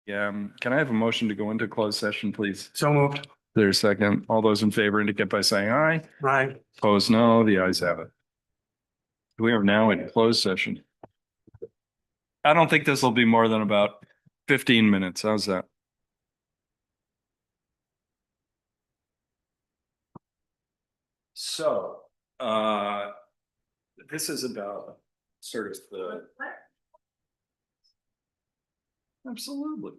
Can I have a motion to go into closed session, please? So moved. There's a second. All those in favor indicate by saying aye. Right. Opposed, no. The ayes have it. We are now in closed session. I don't think this will be more than about 15 minutes. How's that? So, this is about sort of the. Absolutely.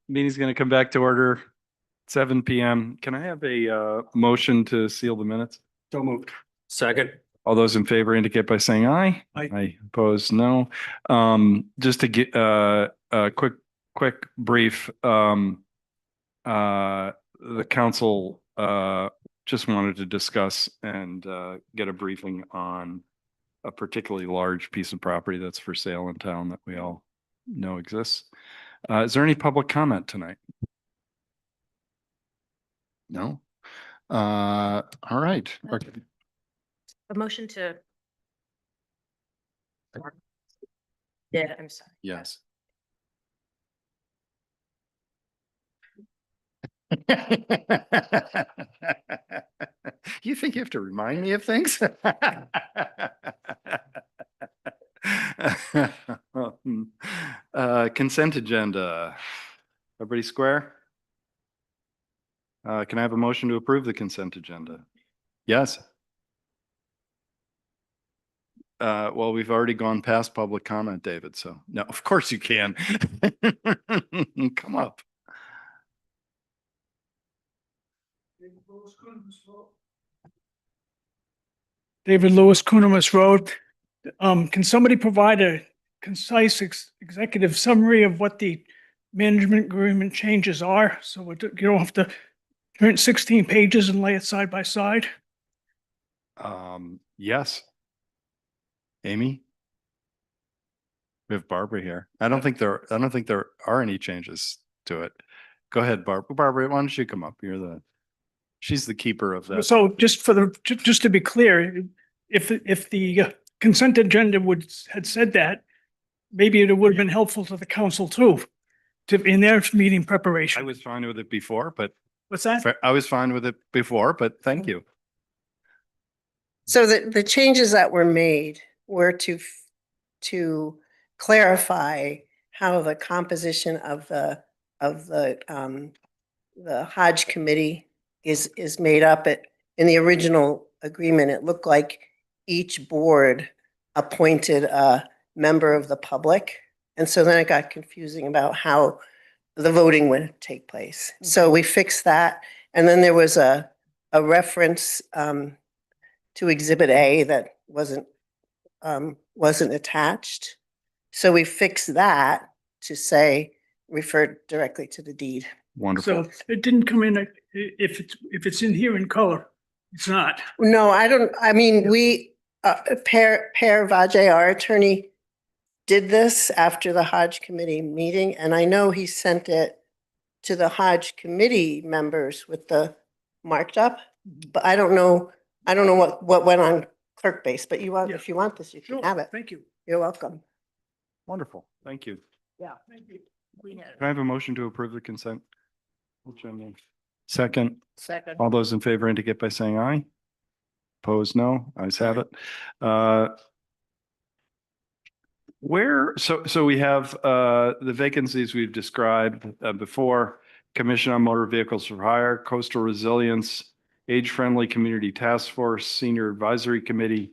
Meeting's gonna come back to order, 7 p.m. Can I have a motion to seal the minutes? So moved. Second. All those in favor indicate by saying aye. Aye. Opposed, no. Just to get a quick brief, the council just wanted to discuss and get a briefing on a particularly large piece of property that's for sale in town that we all know exists. Is there any public comment tonight? No? All right. A motion to. Yeah, I'm sorry. Yes. You think you have to remind me of things? Consent agenda. Everybody square? Can I have a motion to approve the consent agenda? Yes. Well, we've already gone past public comment, David, so no, of course you can. Come up. David Lewis, Coonamus Road. Can somebody provide a concise executive summary of what the management agreement changes are? So you don't have to print 16 pages and lay it side by side. Yes. Amy? We have Barbara here. I don't think there are any changes to it. Go ahead, Barbara. Barbara, why don't you come up? She's the keeper of that. So just just to be clear, if the consent agenda had said that, maybe it would have been helpful to the council too, in their meeting I preparation. was fine with it before, but What's that? I was fine with it before, but thank you. So the changes that were made were to clarify how the composition of the Hodge committee is made up. In the original agreement, it looked like each board appointed a member of the public. And so then it got confusing about how the voting would take place. So we fixed that. And then there was a reference to Exhibit A that wasn't attached. So we fixed that to say, refer directly to the deed. Wonderful. So it didn't come in, if it's in here in color, it's not. No, I mean, we, Per Vajay, our attorney, did this after the Hodge committee meeting, and I know he sent it to the Hodge committee members with the marked up, but I don't know what went on clerk base, but if you want this, you can have it. Thank you. You're welcome. Wonderful. Thank you. Yeah. Thank you. Can I have a motion to approve the consent? Second. Second. All those in favor indicate by saying aye. Opposed, no. Ayes have it. So we have the vacancies we've described before: Commission on Motor Vehicles for Hire, Coastal Resilience, Age-Friendly Community Task Force, Senior Advisory Committee,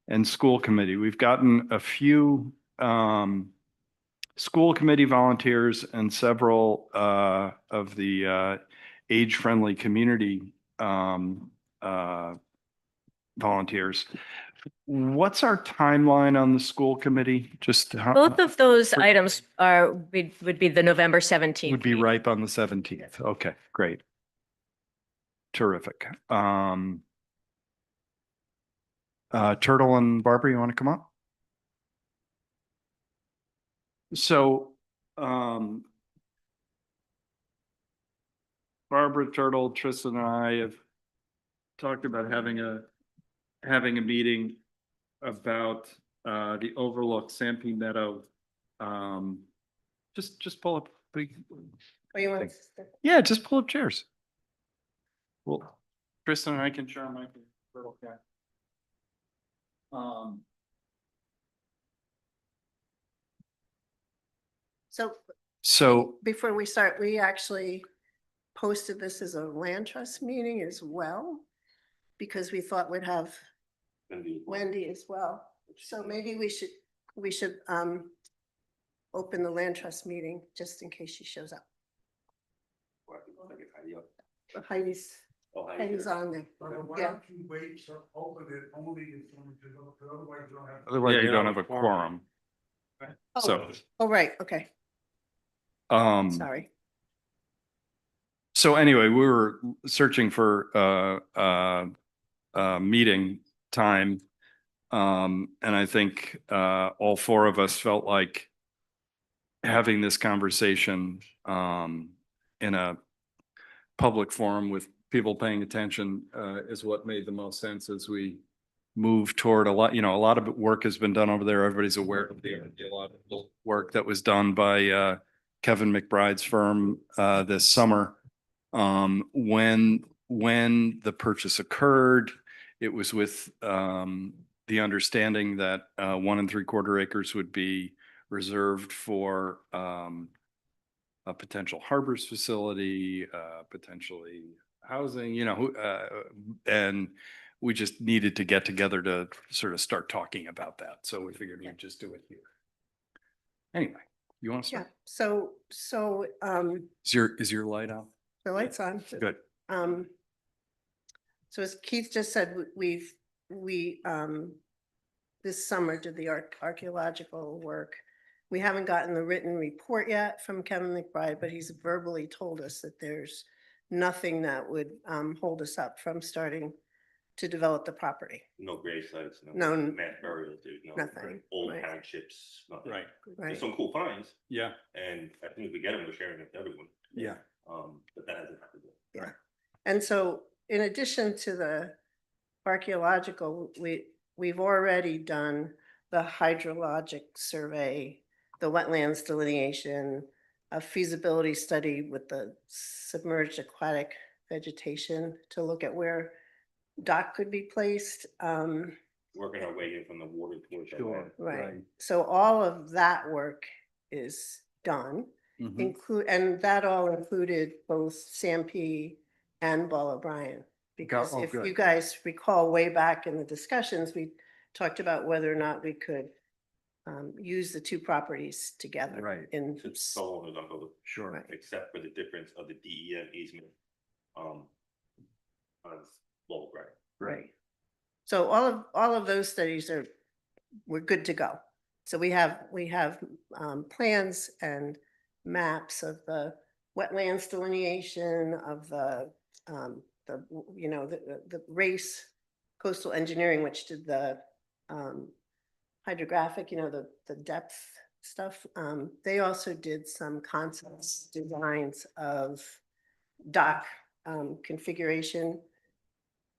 and School Committee. We've gotten a few school committee volunteers and several of the age-friendly community volunteers. What's our timeline on the school committee? Just Both of those items would be the November 17th. would be meeting. ripe on the 17th. Okay, great. Terrific. Turtle and Barbara, you want to come up? So, Barbara, Turtle, Tristan and I have talked about having a meeting about the Overlook Sanpete Meadow. Just pull up. Yeah, just pull up chairs. Well, Tristan and I can share my Turtle cat. So Before we start, we actually posted this as a land trust meeting as well, because we thought we'd have Wendy as well. So maybe we should open the land trust meeting just in case she shows up. Heidi's on there. Yeah. you wait to open it only if someone can, because otherwise you don't have. Otherwise, Yeah, you you don't don't have a have a quorum. So, Oh, right, okay, sorry. so anyway, we were searching for meeting time. And I think all four of us felt like having this conversation in a public forum with people paying attention is what made the most sense as we move toward a lot of work has been done over there. Everybody's aware of a lot of the work that was done by Kevin McBride's firm this summer. When the purchase occurred, it was with the understanding that 1 3/4 acres would be reserved for a potential harbors facility, potentially housing, and we just needed to get together to sort of start talking about that. So we figured we'd just do it here. Anyway, you want to Yeah, start? so, Is your light out? the light's on. Good. So as Keith just said, we this summer did the archaeological work. We haven't gotten the written report yet from Kevin McBride, but he's verbally told us that there's nothing that would hold us up from starting to develop the property. No grave sites, No, no mass burials, there's no nothing, old right. townships, nothing. Right. Right, There's some cool finds, Yeah. and I think if we get them, we're sharing them with everyone. Yeah. But that hasn't happened yet. and so in addition to the archaeological, we've already done the hydrologic survey, the wetlands delineation, a feasibility study with the submerged aquatic vegetation to look at where dock could be placed. Working our way in from the water towards. that Sure. land. Right, so all of that work is done. Mhm. And that all included both Stampede and Ball O'Brien. Because oh, if good. you guys recall way back in the discussions, we talked about whether or not we could use the two properties together. Right. In, Since so owners on both, Sure. Right. except for the difference of the DEM easement. On Lowell, right? right. So all of those studies we're good to go. So we have plans and maps of the wetlands delineation of the race coastal engineering, which did the hydrographic, the depth stuff. They also did some concepts, designs of dock configuration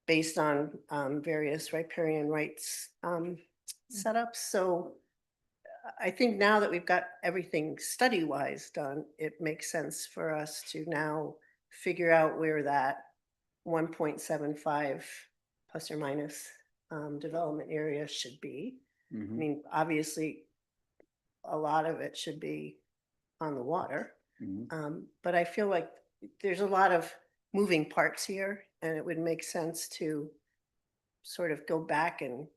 based on various riparian rights setups. So I think now that we've got everything study-wise done, it makes sense for us to now figure out where that 1.75 plus or minus development area should be. I Mhm. mean, obviously, a lot of it should be on the water. Mhm. But I feel like there's a lot of moving parts here, and it would make sense to sort of go back and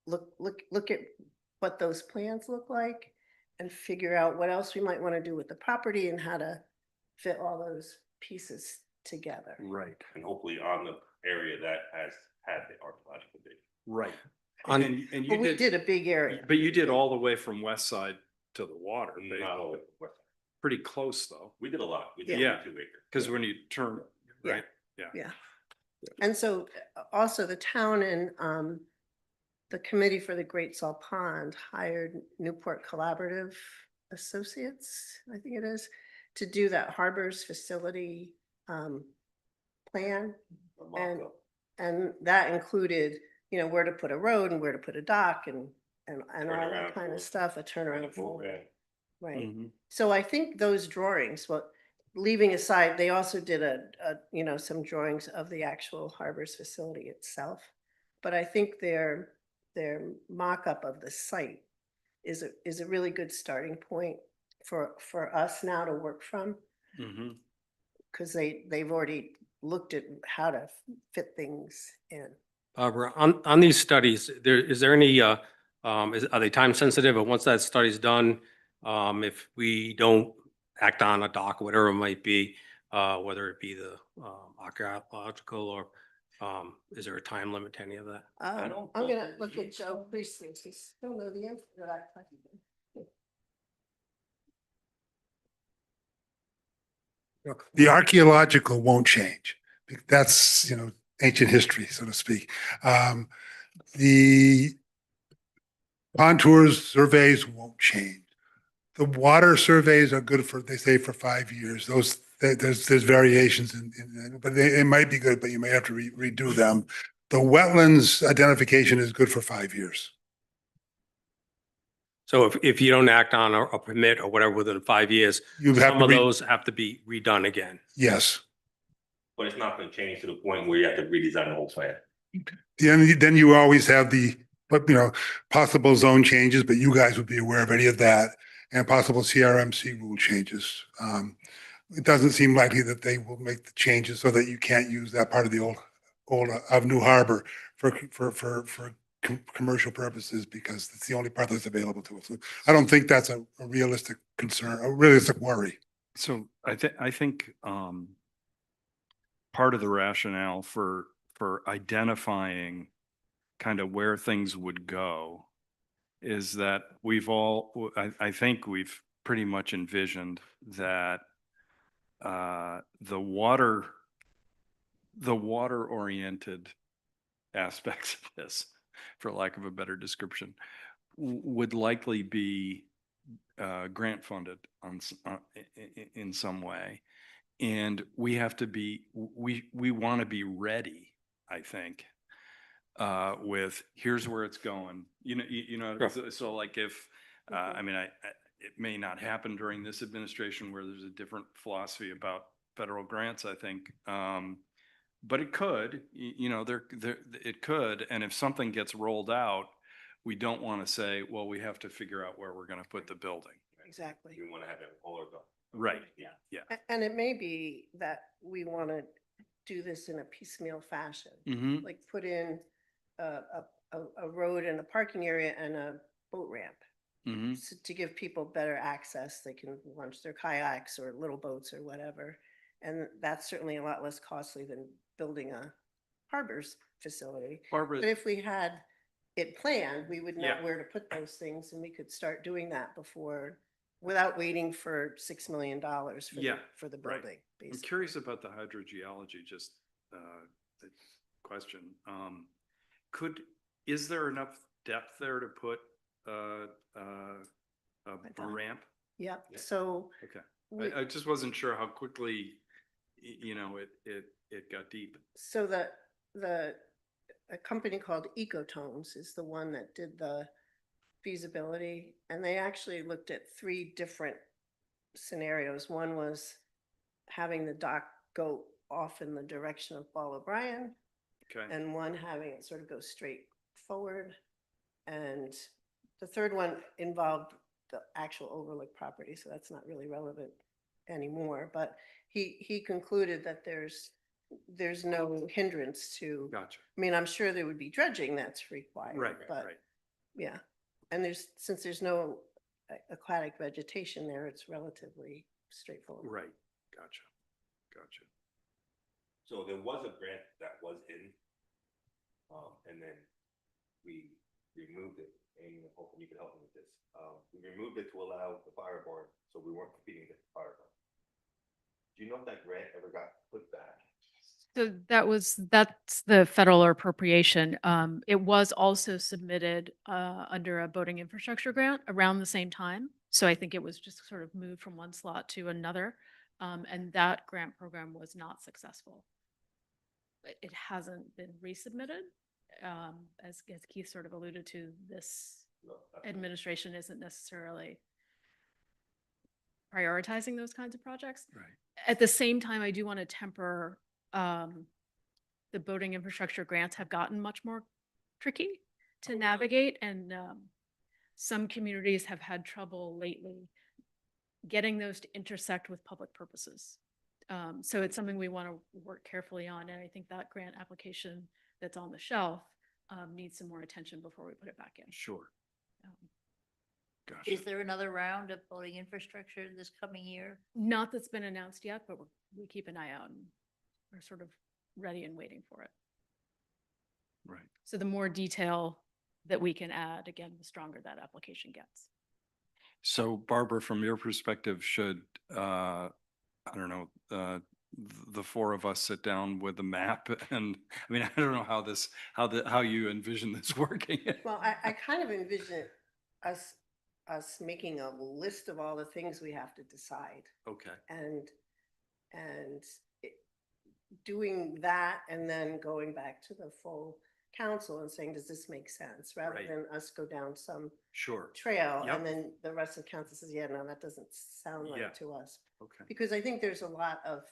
look at what those plans look like and figure out what else we might want to do with the property and how to fit all those pieces together. Right. And hopefully on the area that has had the archaeological dig. Right. On- And you But we did a big area. but you did all the way from west side to the water, Not all the way to the west side. pretty close though. We did a lot. We did Yeah. 2 acres. Because when you turn, Yeah. right? Yeah. And so also the town and the Committee for the Great Salt Pond hired Newport Collaborative Associates, I think it is, to do that harbors facility plan. The mock-up. And that included, where to put a road and where to put a dock and all Turnaround that kind of for- stuff, a turnaround. for Yeah. Right. Mhm. So I think those drawings, well, leaving aside, they also did some drawings of the actual harbors facility itself. But I think their mock-up of the site is a really good starting point for us now to work from. Mhm. Because they've already looked at how to fit things in. Barbara, on these studies, is there any, are they time sensitive? And once that study's done, if we don't act on a dock, whatever it might be, whether it be the archaeological or is there a time limit to any of that? I'm don't gonna think look at Joe briefly, I still know the answer to that question. The archaeological won't change. That's, ancient history, so to speak. The contours surveys won't change. The water surveys are good for, they say, for 5 years. There's variations but it might be good, but you may have to redo them. The wetlands identification is good for 5 years. So if you don't act on a permit or whatever within 5 years, You have some to of re- those have to be redone again. Yes. But it's not gonna change to the point where you have to redesign the whole plan. Then you always have possible zone changes, but you guys would be aware of any of that, and possible CRMC rule changes. It doesn't seem likely that they will make the changes so that you can't use that part of the old of New Harbor for commercial purposes, because it's the only part that's available to us. I don't think that's a realistic concern, a realistic worry. So I think part of the rationale for identifying kind of where things would go is that I think we've pretty much envisioned that the water oriented aspects of this, for lack of a better description, would likely be grant funded in some way. And we have to be, we want to be ready, I think, with here's where it's going. Sure. So like if, it may not happen during this administration where there's a different philosophy about federal grants, I think. But it could, it could. And if something gets rolled out, we don't want to say, well, we have to figure out where we're going to put the building. Exactly. We wanna have it all or go. Right. Yeah. Yeah. And it may be that we want to do this in a piecemeal fashion, Mm-hmm. like put in a road and a parking area and a boat ramp. Mm-hmm. To give people better access. They can launch their kayaks or little boats or whatever. And that's certainly a lot less costly than building a harbors facility. Barbara, But if we had it planned, we would know Yeah. where to put those things, and we could start doing that without waiting for $6 million Yeah, for the right. building. I'm basically. curious about the hydrogeology, just the question. Is there enough depth there to put a thought- ramp? Yep, Yeah. so. Okay. we- I just wasn't sure how quickly, it got deep. So a company called Ecotones is the one that did the feasibility, and they actually looked at 3 different scenarios. One was having the dock go off in the direction of Paul O'Brien, Okay. and one having it sort of go straight forward. And the third one involved the actual overlook property, so that's not really relevant anymore. But he concluded that there's no hindrance to, Gotcha. I mean, I'm sure there would be dredging that's required. Right, But right. yeah, and since there's no aquatic vegetation there, it's relatively straightforward. Right. Gotcha. So there was a grant that was in, and then we removed it, and I'm hoping you can help me with this. We removed it to allow the fire board, so we weren't competing against the fire board. Do you know if that grant ever got put back? So that's the federal appropriation. It was also submitted under a boating infrastructure grant around the same time. So I think it was just sort of moved from one slot to another. And that grant program was not successful. It hasn't been resubmitted. As Keith sort of alluded to, this No, that's- administration isn't necessarily prioritizing those kinds of projects. Right. At the same time, I do want to temper, the boating infrastructure grants have gotten much more tricky to navigate, and some communities have had trouble lately getting those to intersect with public purposes. So it's something we want to work carefully on, and I think that grant application that's on the shelf needs some more attention before we put it back in. Sure. Um, Gotcha. Is there another round of voting infrastructure this coming year? Not that's been announced yet, but we're we keep an eye out and are sort of ready and waiting for it. Right. So the more detail that we can add, again, the stronger that application gets. So Barbara, from your perspective, should, I don't know, the four of us sit down with a map and, I mean, I don't know how this, how you envision this working. Well, I kind of envision us making a list of all the things we have to decide Okay. and, and doing that and then going back to the full council and saying, does this make sense? Rather Right. than us go down some Sure. trail Yep. and then the rest of the council says, yeah, no, that doesn't sound Yeah. right to us. Okay. Because I think there's a lot of,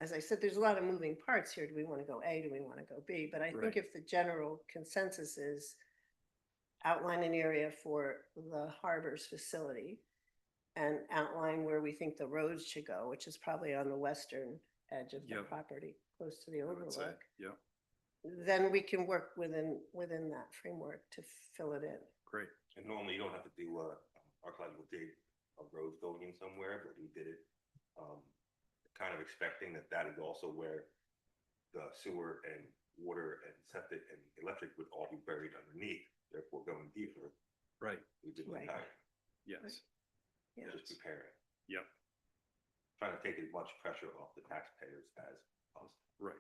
as I said, there's a lot of moving parts here. Do we want to go A? Do we want to go B? But I Right. think if the general consensus is outline an area for the harbor's facility and outline where we think the roads should go, which is probably on the western edge of the Yep. property, close to the I would say, overlook, yeah, then we can work within that framework to fill it in. great. And normally you don't have to do archaeological dig of roads going in somewhere, but we did it. Kind of expecting that that is also where the sewer and water and septic and electric would all be buried underneath, therefore going deeper. Right. We did Right. like that, Yes. Yeah. just preparing, Yep. trying to take as much pressure off the taxpayers as possible. Right.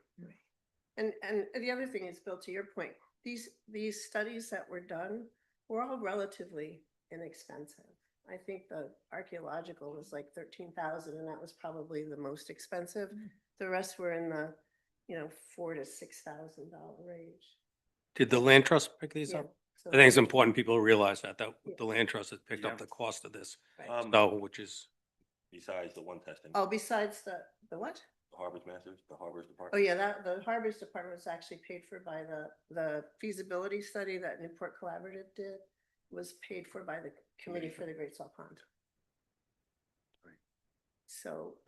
And the other thing is, Bill, to your point, these studies that were done were all relatively inexpensive. I think the archaeological was like 13,000 and that was probably the most expensive. The rest were in the, $4,000 to $6,000 range. Did the land trust pick these Yeah, up? so I think it's important people realize that Yeah. the land trust has picked Yeah. up the cost of this. right. So, which is, Besides the one testing, Oh, besides the what? the Harbor's Masters, the Harbor's Oh, Department. yeah, the Harbors Department was actually paid for by the feasibility study that Newport Collaborative did was paid for by the Committee for the Great Salt Pond. Right. So,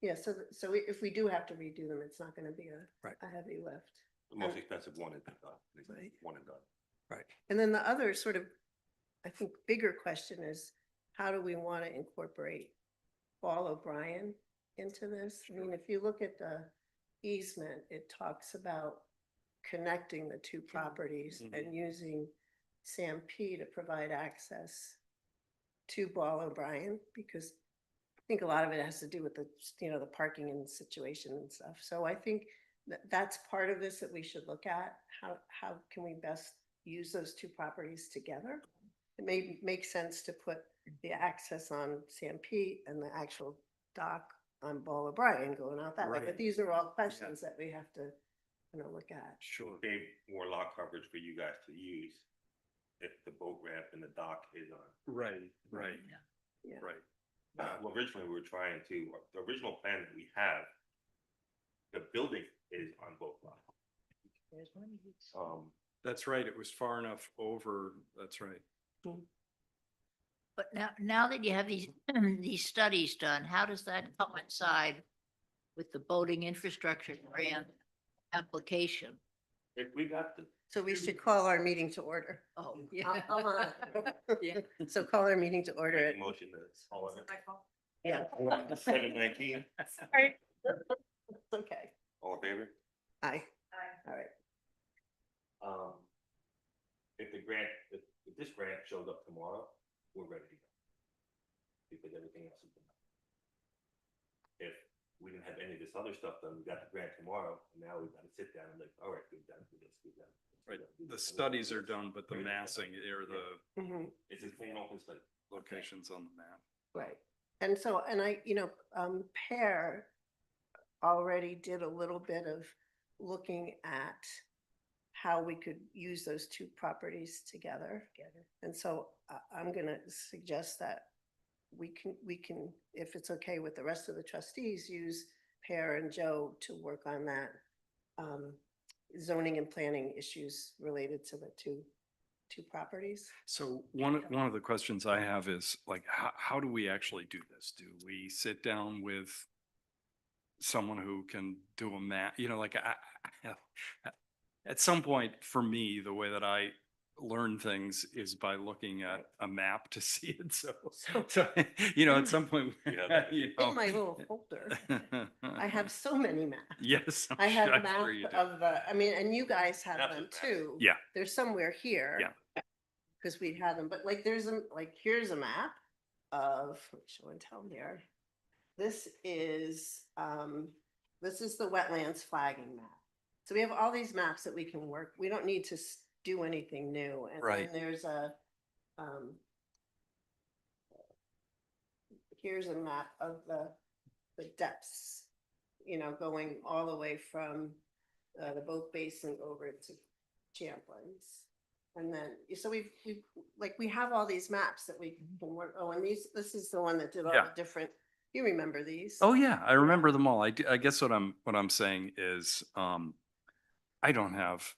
yeah, so if we do have to redo them, it's not gonna be Right. a heavy lift. The most expensive one is done, Right. one and done. right. And then the other sort of, I think, bigger question is, how do we want to incorporate Paul O'Brien into this? I mean, if you look at the easement, it talks about connecting the two properties and using Sam P to provide access to Paul O'Brien, because I think a lot of it has to do with the parking and situation and stuff. So I think that's part of this that we should look at. How can we best use those two properties together? It may make sense to put the access on Sam Pete and the actual dock on Ball O'Brien going out that way. Right. But these are all questions that we have to look at. Sure. Save more lot coverage for you guys to use if the boat ramp and the dock is on. Right, right, Yeah. right. Well, originally, we were trying to, the original plan that we have, the building is on both lots. That's right. It was far enough over. That's right. But now that you have these, these studies done, how does that coincide with the boating infrastructure grant application? If we got the, So we should call our meeting to order. Oh, Yeah. So call our meeting to order make it. a motion to call it Yeah. 7:19, Okay. all in favor? Aye. All right. If the grant, if this grant shows up tomorrow, we're ready to go. Because everything else is done. If we didn't have any of this other stuff done, we got the grant tomorrow, and now we've got to sit down and like, all right, we've done this, we've done. Right. The studies are done, but the massing or the Mhm. It's a clean open study. locations on the map. Right. And so, and I, Pear already did a little bit of looking at how we could use those two properties together. And so I'm gonna suggest that we can, if it's okay with the rest of the trustees, use Pear and Joe to work on that zoning and planning issues related to the two properties. So one of the questions I have is like, how do we actually do this? Do we sit down with someone who can do a map, like at some point for me, the way that I learn things is by looking at a map to see it. So, So- so, you know, at some point, Yeah. you know. In my little folder, I have so many maps. Yes. I have I'm maps sure you do. of the, I mean, and you guys have Maps them of maps. too. Yeah. They're somewhere here. Yeah. Because we had them, but like there's a, like, here's a map of, show and tell here. This is the wetlands flagging map. So we have all these maps that we can work. We don't need to do anything new. And Right. then there's a, here's a map of the depths, you know, going all the way from the boat basin over to Champlain's. And then, so we have all these maps that we can work, oh, and this is the one that did all Yeah. the different, you remember these? Oh, yeah, I remember them all. I guess what I'm saying is, I don't have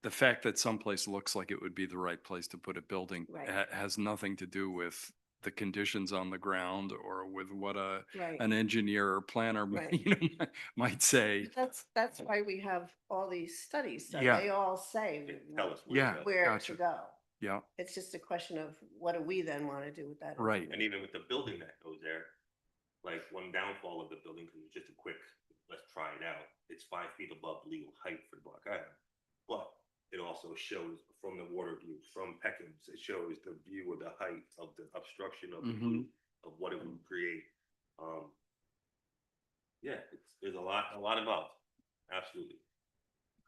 the fact that someplace looks like it would be the right place to put a building Right. has nothing to do with the conditions on the ground or with what Right. an engineer or planner, Right. you know, might say. That's why we have all these studies. done. Yeah. They all say Tell us. Yeah. where gotcha. to go. Yeah, It's just a question of what do we then want to do with that? Right. And even with the building that goes there, like one downfall of the building, because it's just a quick, let's try it out. It's 5 feet above legal height for Block Island. But it also shows from the water view, from Peckham's, it shows the view of the height of the obstruction of the Mhm. roof, of what it would create. Yeah, there's a lot involved. Absolutely.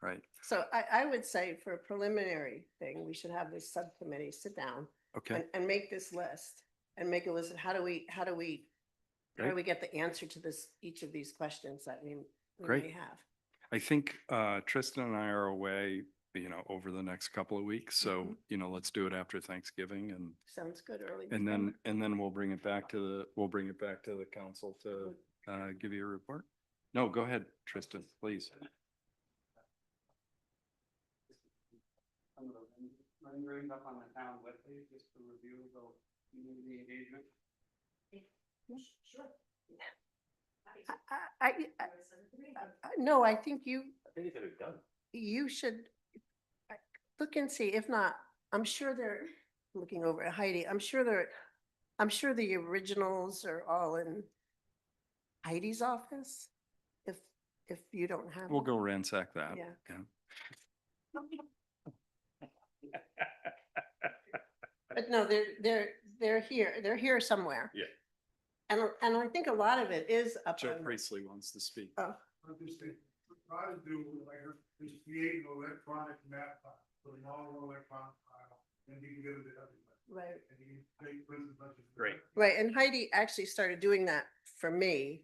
right. So I would say for a preliminary thing, we should have this subcommittee sit down Okay, and make this list and make a list of how do we Great. get the answer to each of these questions that we Great. may have. I think Tristan and I are away, you know, over the next couple of weeks. So, Mhm. you know, let's do it after Thanksgiving Sounds good early. and December. then we'll bring it back to the council to give you a report. No, go ahead, Tristan, please. Some of the renderings up on the town webpage just to review the community engagement. Sure. No, I think I think it's already done. you should look and see. If not, I'm sure they're looking over at Heidi. I'm sure the originals are all in Heidi's office. If you don't have. We'll them. go ransack that. Yeah. But no, they're here. They're here somewhere. Yeah. And I think a lot of it is up Joe on. Priestley wants to speak. Oh, I'm just saying, what try to do, like, is create an electronic map file, so an all electronic file, and you can get it to everybody. right. And you can take print as much as. Great. Right, and Heidi actually started doing that for me.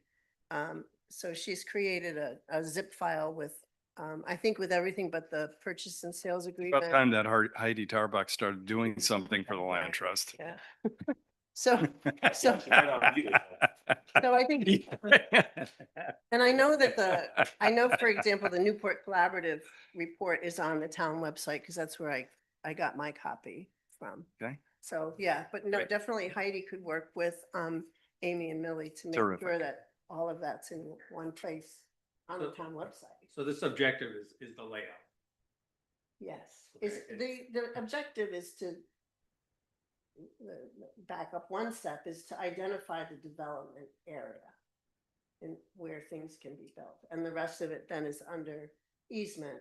So she's created a zip file with, I think with everything but the purchase and sales About agreement. time that Heidi Tarbuck started doing something for the land trust. Yeah. So So I think, and I know that I know, for example, the Newport Collaborative report is on the town website, because that's where I got my copy from. Okay. So, yeah, but no, Great. definitely Heidi could work with Amy and Millie to make sure Terrific. that all of that's in one place on the town website. So this objective is the layout. Yes, is the objective is to back up one step, is to identify the development area and where things can be built, and the rest of it then is under easement.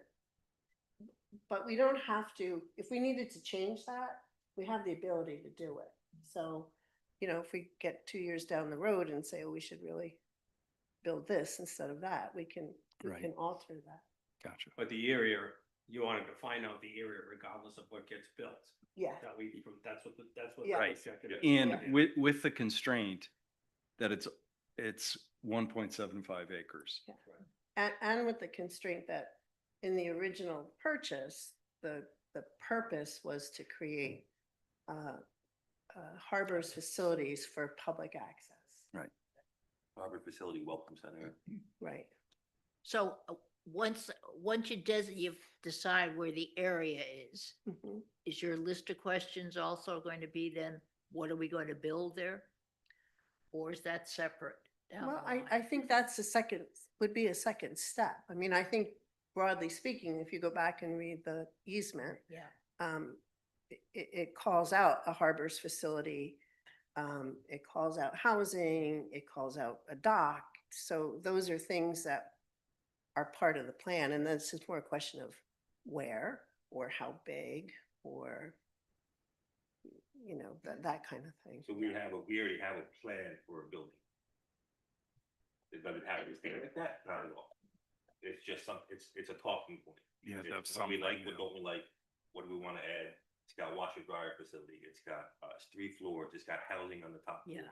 But we don't have to, if we needed to change that, we have the ability to do it. So, you know, if we get 2 years down the road and say, oh, we should really build this instead of that, we can Right. alter that. Gotcha. But the area, you wanted to find out the area regardless of what gets built. Yeah, That's what the Yeah. Right. objective is. And Yeah. with the constraint that it's 1.75 acres. and with the constraint that in the original purchase, the purpose was to create harbors facilities for public access. Harbor Facility Welcome Center. Right. So once you decide where the area is, Mhm. is your list of questions also going to be then, what are we going to build there? Or is that separate? down Well, the I line? think that's would be a second step. I mean, I think broadly speaking, if you go back and read the easement, Yeah, it calls out a harbors facility. It calls out housing, it calls out a dock. So those are things that are part of the plan. And then it's just more a question of where or how big or, that kind of thing. So we already have a plan for a building. It doesn't have anything like that, not at all. It's just it's a talking point. Yeah, It's that's what we something, like, yeah. what don't we like, what do we want to add? It's got a washer dryer facility, it's got 3 floors, it's got housing on the top floor.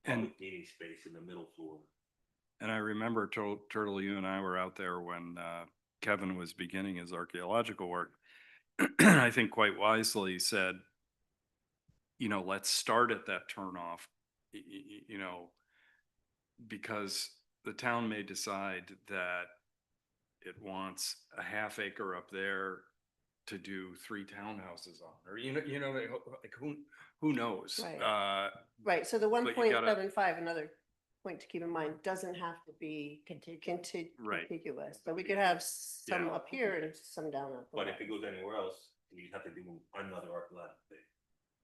And- Public meeting space in the middle floor. And I remember Turtle, you and I were out there when Kevin was beginning his archaeological work. I think quite wisely said, let's start at that turnoff, because the town may decide that it wants a half acre up there to do 3 townhouses on, or, like who knows? Right. Right, so the one But you point gotta- 75, another point to keep in mind, doesn't have to be Right. contiguous. So we could have some Yeah. up here and some down at the But if bottom, it goes anywhere else, you have to do another archaeological thing.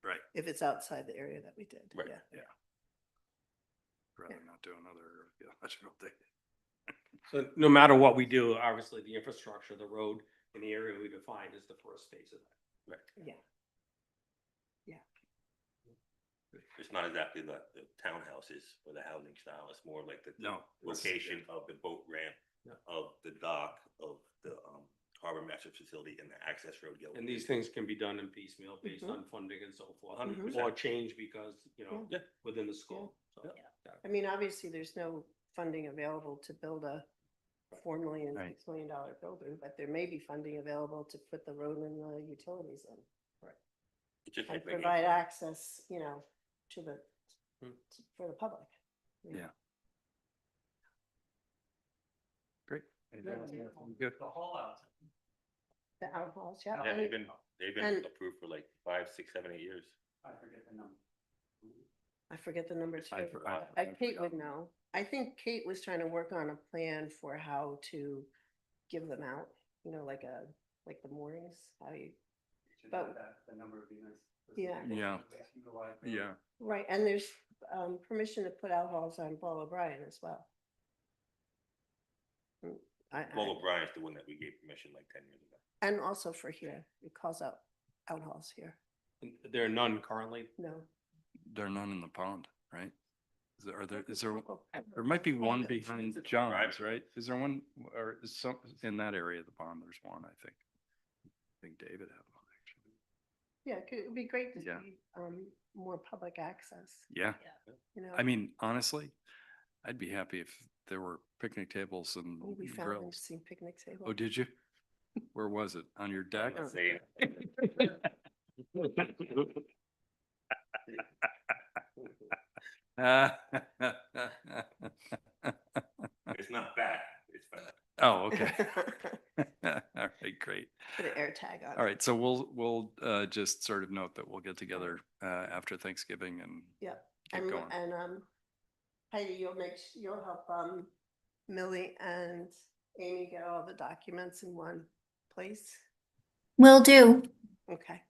Right. if it's outside the area that we did. Right. Yeah. Rather not do another archaeological thing. So no matter what we do, obviously the infrastructure, the road and the area we define is the first phase of that. Yeah. It's not exactly the townhouses or the housing style, it's more like the No. location of the boat ramp, Yeah. of the dock, of the harbor master facility and the access road. And these things can be done in piecemeal based Mhm. on funding and so forth, 100%. or change because, Yeah. within the scope. So, I mean, obviously, there's no funding available to build a $4 million, Right. $6 million building, but there may be funding available to put the road and the utilities in. It's just And like making- provide access, to the, Hmm. for the public. Yeah. Great. Good. The haul out. The outhouse, yeah. Yeah, and they've been and- approved for like 5, 6, 7, 8 years. I forget the number. I forget the number too. I Kate would know. I think Kate was trying to work on a plan for how to give them out, like the moorings, how you, Should But- have that, the number would be nice. Yeah. Yeah. Utilize the- Yeah. right, and there's permission to put outhalls on Paul O'Brien as well. Paul O'Brien's the one that we gave permission like 10 years ago. And also for here, it calls out outhalls here. There are none currently. No. There are none in the pond, right? Is there, Oh, there might be one behind John's, Private. right? Is there one, or is some, in that area of the pond, there's one, I think. I think David had one, actually. Yeah, it'd be great to Yeah. see more public access, Yeah. Yeah. I mean, honestly, I'd be happy if there were picnic tables and Oh, we found grills. interesting picnic table. Oh, did you? Where was it? On your deck? Let's say- It's not bad, it's bad. Oh, okay. All right, great. Put an air tag on. All right, so we'll just sort of note that we'll get together after Thanksgiving and Yeah, keep and, going. Heidi, you'll help, Millie and Amy get all the documents in one place? Will do. Okay.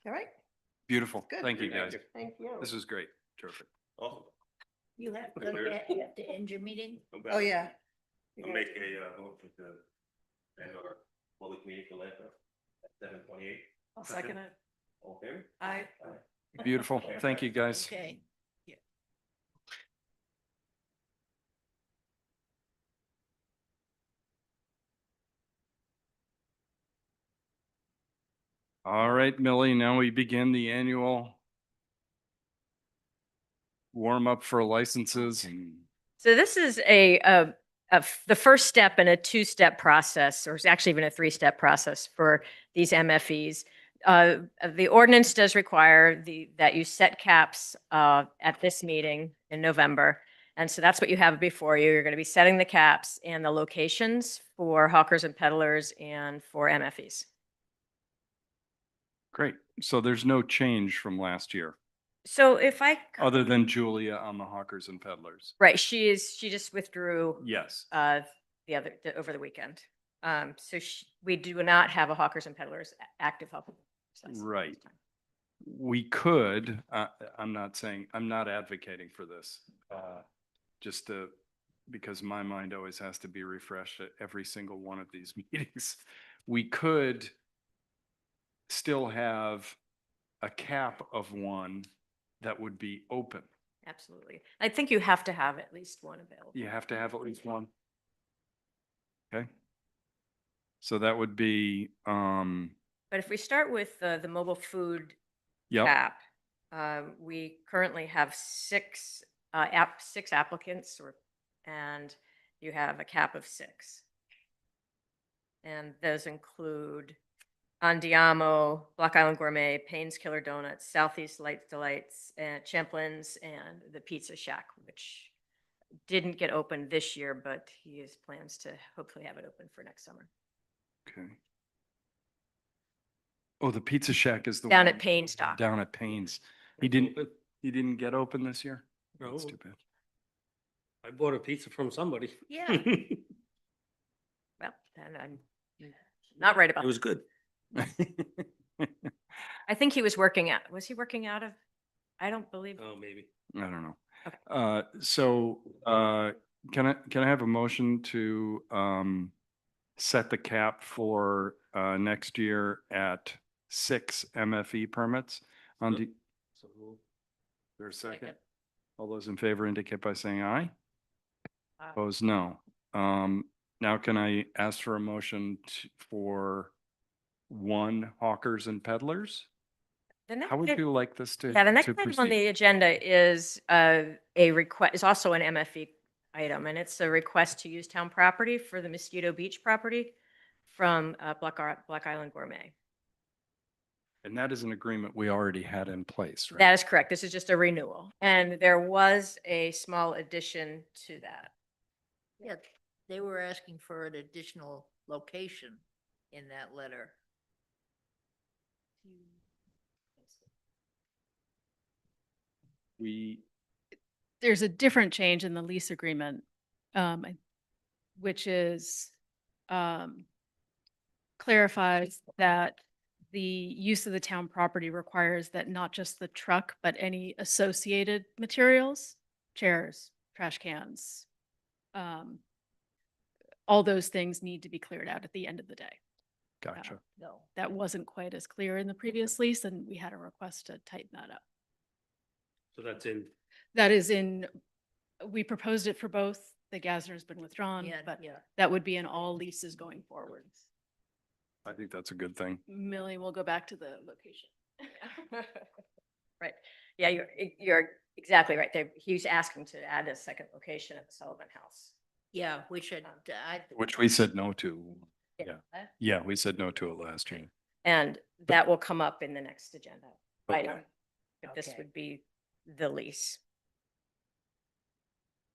All right, Beautiful. Good. Thank you, Thank guys. you. thank you. This was great. Terrific. Awesome. You have Okay. you have to end your meeting? No bad. Oh, yeah. You're I'll gonna- make a motion to end our public meeting for landfill at 7:28. I'll second it. All in favor? I. Beautiful. Thank you, guys. Okay. All right, Millie, now we begin the annual warm up for licenses and So this is the first step in a 2-step process, or it's actually even a 3-step process for these MFEs. The ordinance does require that you set caps at this meeting in November. And so that's what you have before you. You're going to be setting the caps and the locations for hawkers and peddlers and for MFEs. great. So there's no change from last year, So if I, other than Julia on the hawkers and peddlers. right, she just withdrew Yes. over the weekend. So we do not have a hawkers and peddlers active hawkers license at this Right. time. We could, I'm not advocating for this. Just to, because my mind always has to be refreshed at every single one of these meetings. We could still have a cap of one that would be open. Absolutely. I think you have to have at least one available. You have to have at least one. Okay. So that would be, But if we start with the mobile food yep, cap, we currently have six applicants, and you have a cap of 6. And those include Andiamo, Block Island Gourmet, Payne's Killer Donuts, Southeast Light Delights, and Champlin's, and the Pizza Shack, which didn't get open this year, but he has plans to hopefully have it open for next summer. okay. Oh, the Pizza Shack is the Down one at Payne's Dock. down at Payne's. It's open. He didn't get open this year? No. That's too bad. I bought a pizza from somebody. Yeah. It Well, and I'm not right about was good. I think he was was he working out of, I don't believe. Oh, maybe. I don't know. Okay. So, can I have a motion to, set the cap for, next year at 6 MFE permits? On the, So we'll- there's a second? Second. All those in favor indicate by saying aye. Aye. Opposed, no. Now can I ask for a motion for 1 hawkers and peddlers? The next How would bit- you like this to? Yeah, the next to item on proceed? the agenda is a request, is also an MFE item, and it's a request to use town property for the Mosquito Beach property from Black Island Gourmet. And that is an agreement we already had in place, right? That is correct. This is just a renewal. And there was a small addition to that. Yeah, they were asking for an additional location in that letter. We, There's a different change in the lease agreement, which is clarifies that the use of the town property requires that not just the truck, but any associated materials, chairs, trash cans, all those things need to be cleared out at the end of the day. gotcha. No. That wasn't quite as clear in the previous lease, and we had a request to tighten that up. So that's in, That is in, we proposed it for both. The Gazner's been withdrawn, Yeah, but yeah. that would be in all leases going forward. I think that's a good thing. Millie will go back to the location. Right. Yeah, you're exactly right. He's asking to add a second location at the Sullivan House. Yeah, which I. Which we said no to. Yeah. Huh? Yeah, we said no to it last year. And that will come up in the next agenda Okay. item. But this Okay. would be the lease.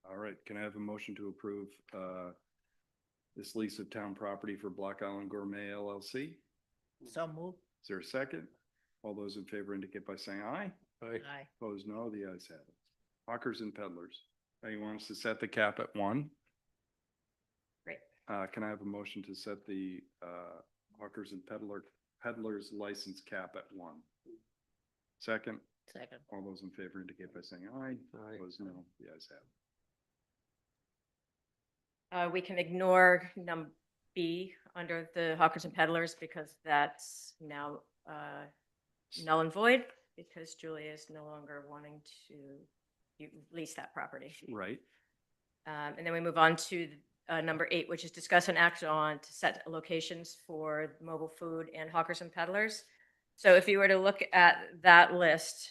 All right, can I have a motion to approve this lease of town property for Block Island Gourmet LLC? So moved. Is there a second? All those in favor indicate by saying aye. Aye. Opposed, no. The ayes have it. Hawkers and peddlers. You want us to set the cap at 1? Great. Can I have a motion to set the hawkers and peddlers license cap at 1? Second? Second. All those in favor indicate by saying aye. Aye. Opposed, no. The ayes have it. We can ignore B under the hawkers and peddlers because that's now null and void because Julia is no longer wanting to lease that property. Right. And then we move on to number 8, which is discuss and act on to set locations for mobile food and hawkers and peddlers. So if you were to look at that list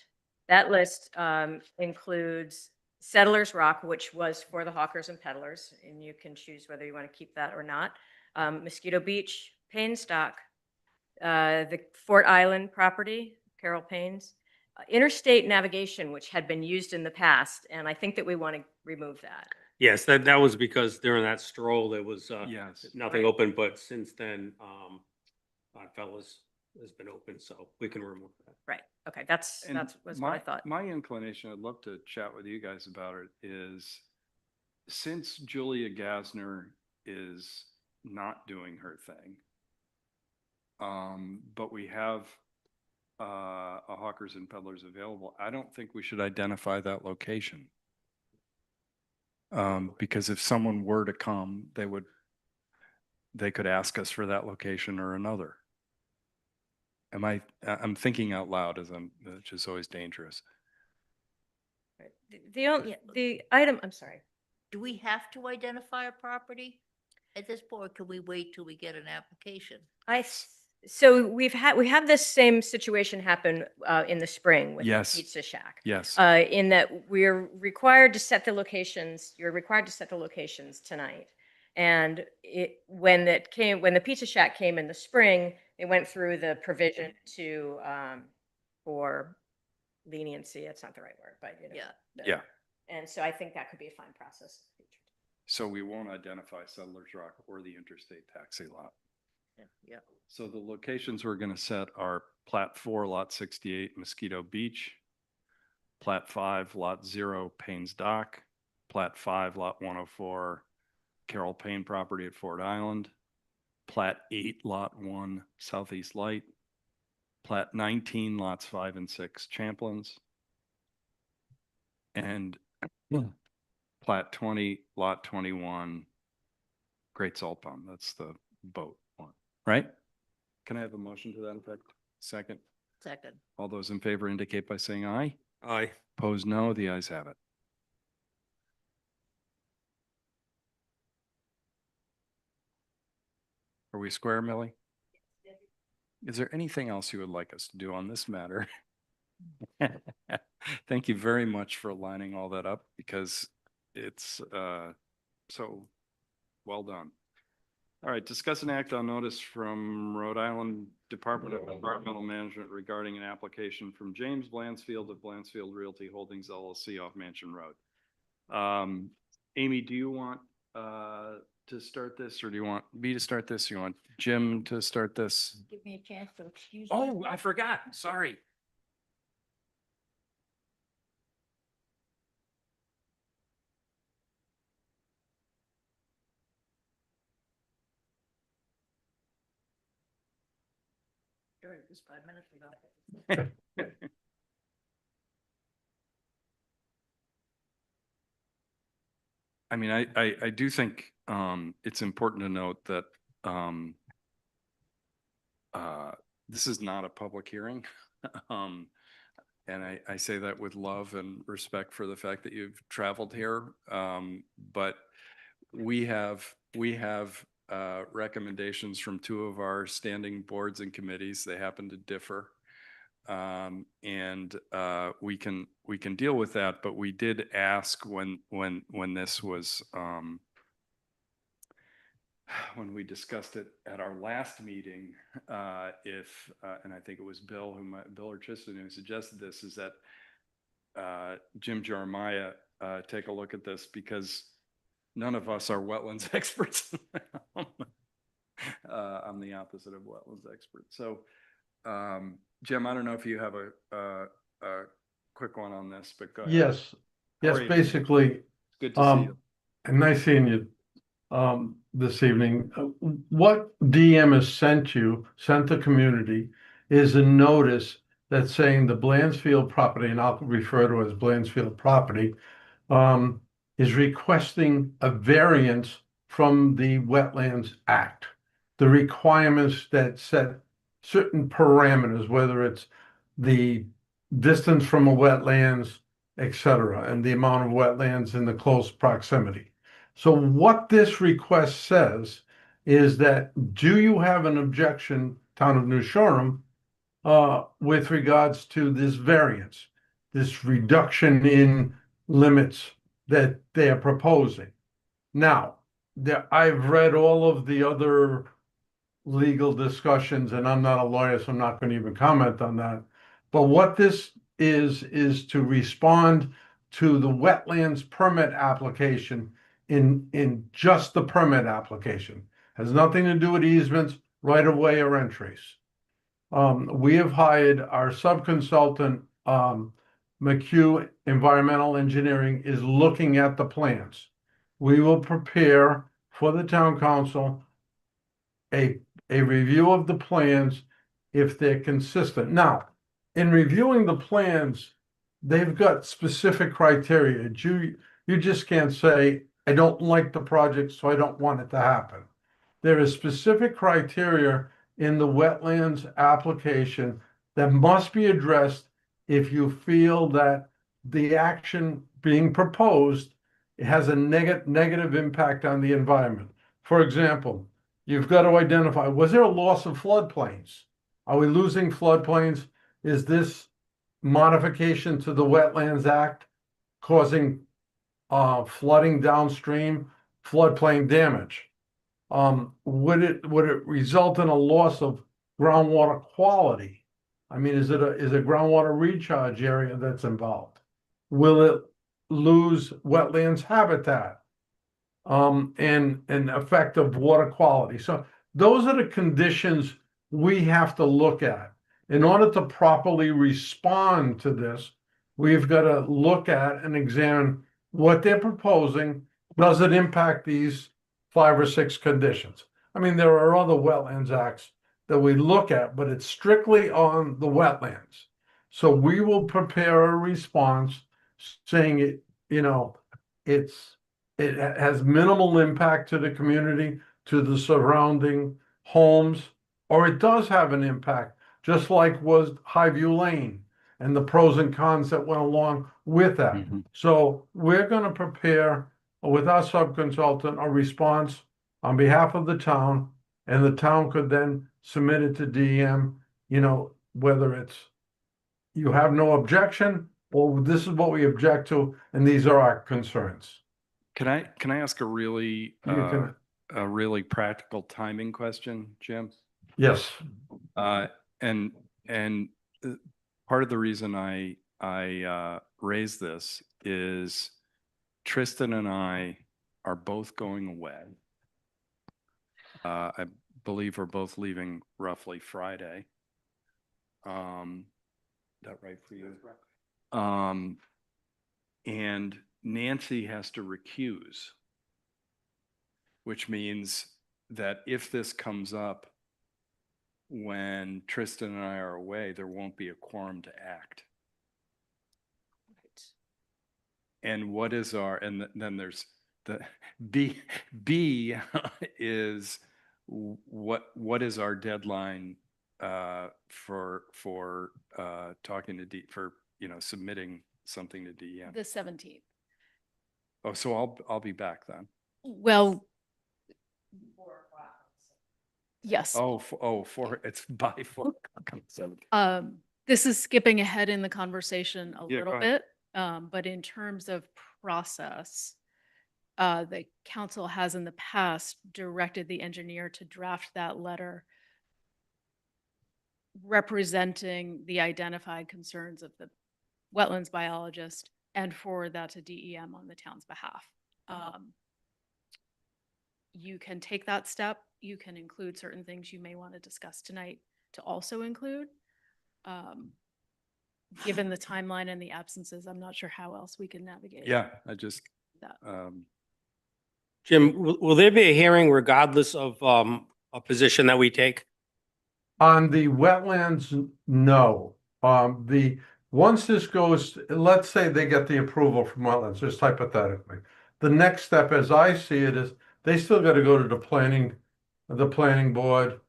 includes Settlers Rock, which was for the hawkers and peddlers, and you can choose whether you want to keep that or not. Mosquito Beach, Payne's Dock, the Fort Island property, Carol Payne's, Interstate Navigation, which had been used in the past, and I think that we want to remove that. yes, that was because during that stroll, there was Yes. nothing Right. open, but since then, Oddfellows has been open, so we can remove that. Right. Okay. That's And was what I thought. My inclination, I'd love to chat with you guys about it, is since Julia Gasner is not doing her thing. But we have a hawkers and peddlers available. I don't think we should identify that location. Because if someone were to come, they could ask us for that location or another. I'm thinking out loud which is always dangerous. The item, I'm sorry. Do we have to identify a property at this point, or can we wait till we get an application? So we have this same situation happen in the spring with the Yes. Pizza Shack. Yes. In that we're required to set the locations, you're required to set the locations tonight. And when the Pizza Shack came in the spring, it went through the provision to, for leniency, that's not the right word, but you know. Yeah. Yeah. And so I think that could be a fine process. So we won't identify Settlers Rock or the interstate taxi lot. Yeah. So the locations we're going to set are Plat 4, Lot 68, Mosquito Beach, Plat 5, Lot 0, Payne's Dock, Plat 5, Lot 104, Carroll Payne property at Ford Island, Plat 8, Lot 1, Southeast Light, Plat 19, Lots 5 and 6, Champlins, and Plat 20, Lot 21, Great Salt Pond. That's the boat one, right? Can I have a motion to that effect? Second. Second. All those in favor indicate by saying aye. Aye. Opposed, no. The ayes have it. Are we square, Millie? Is there anything else you would like us to do on this matter? Thank you very much for lining all that up because it's so well done. All right, discuss an act on notice from Rhode Island Department of Environmental Management regarding an application from James Blansfield of Blansfield Realty Holdings LLC off Mansion Road. Amy, do you want to start this, or do you want me to start this? You want Jim to start this? Give me a chance to excuse. Oh, I forgot. Sorry. Sure, it was 5 minutes ago. I mean, I do think it's important to note that this is not a public hearing. And I say that with love and respect for the fact that you've traveled here. But we have recommendations from two of our standing boards and committees. They happen to differ. And we can deal with that, but we did ask when this was when we discussed it at our last meeting, if and I think it was Bill or Tristan who suggested this, is that Jim Jeremiah take a look at this because none of us are wetlands experts. I'm the opposite of wetlands expert. So Jim, I don't know if you have a quick one on this, but go ahead. Yes, How yes, are you? basically, Good to see you. and nice seeing you this evening. What DM has sent the community, is a notice that's saying the Blansfield property, and I'll refer to it as Blansfield property, is requesting a variance from the Wetlands Act. The requirements that set certain parameters, whether it's the distance from a wetlands, et cetera, and the amount of wetlands in the close proximity. So what this request says is that, do you have an objection, Town of New Shoreham, with regards to this variance, this reduction in limits that they are proposing? Now, I've read all of the other legal discussions, and I'm not a lawyer, so I'm not going to even comment on that. But what this is to respond to the wetlands permit application in just the permit application. Has nothing to do with easements, right of way, or entries. We have hired our subconsultant, McHugh Environmental Engineering is looking at the plans. We will prepare for the town council a review of the plans if they're consistent. Now, in reviewing the plans, they've got specific criteria. You just can't say, I don't like the project, so I don't want it to happen. There is specific criteria in the wetlands application that must be addressed if you feel that the action being proposed has a negative impact on the environment. For example, you've got to identify, was there a loss of floodplains? Are we losing floodplains? Is this modification to the Wetlands Act causing flooding downstream, floodplain damage? Would it result in a loss of groundwater quality? I mean, is it a groundwater recharge area that's involved? Will it lose wetlands habitat? And effect of water quality. So those are the conditions we have to look at. In order to properly respond to this, we've got to look at and examine what they're proposing. Does it impact these 5 or 6 conditions? I mean, there are other wetlands acts that we look at, but it's strictly on the wetlands. So we will prepare a response saying it, you know, it has minimal impact to the community, to the surrounding homes, or it does have an impact, just like was Highview Lane and the pros and cons that went along with that. So we're going to prepare with our sub-consultant a response on behalf of the town, and the town could then submit it to DEM, you know, whether it's you have no objection, or this is what we object to, and these are our concerns. Can I ask a really, You can- a really practical timing question, Jim? Yes. And part of the reason I raised this is Tristan and I are both going away. I believe we're both leaving roughly Friday. That right for you? And Nancy has to recuse, which means that if this comes up when Tristan and I are away, there won't be a quorum to act. And what is our, and then there's the B is what is our deadline for talking to for, you know, submitting something to DEM? The 17th. Oh, so I'll be back then. Well, yes. It's by 4 o'clock on the 17th. This is skipping ahead in the conversation a Yeah, little go bit. But in terms of process, the council has in the past directed the engineer to draft that letter representing the identified concerns of the wetlands biologist and forward that to DEM on the town's behalf. You can take that step. You can include certain things you may want to discuss tonight to also include. Given the timeline and the absences, I'm not sure how else we can navigate. Yeah, I just, that. Jim, will there be a hearing regardless of a position that we take? On the wetlands, no. Once this goes, let's say they get the approval from wetlands, just hypothetically. The next step, as I see it, is they still got to go to the planning board,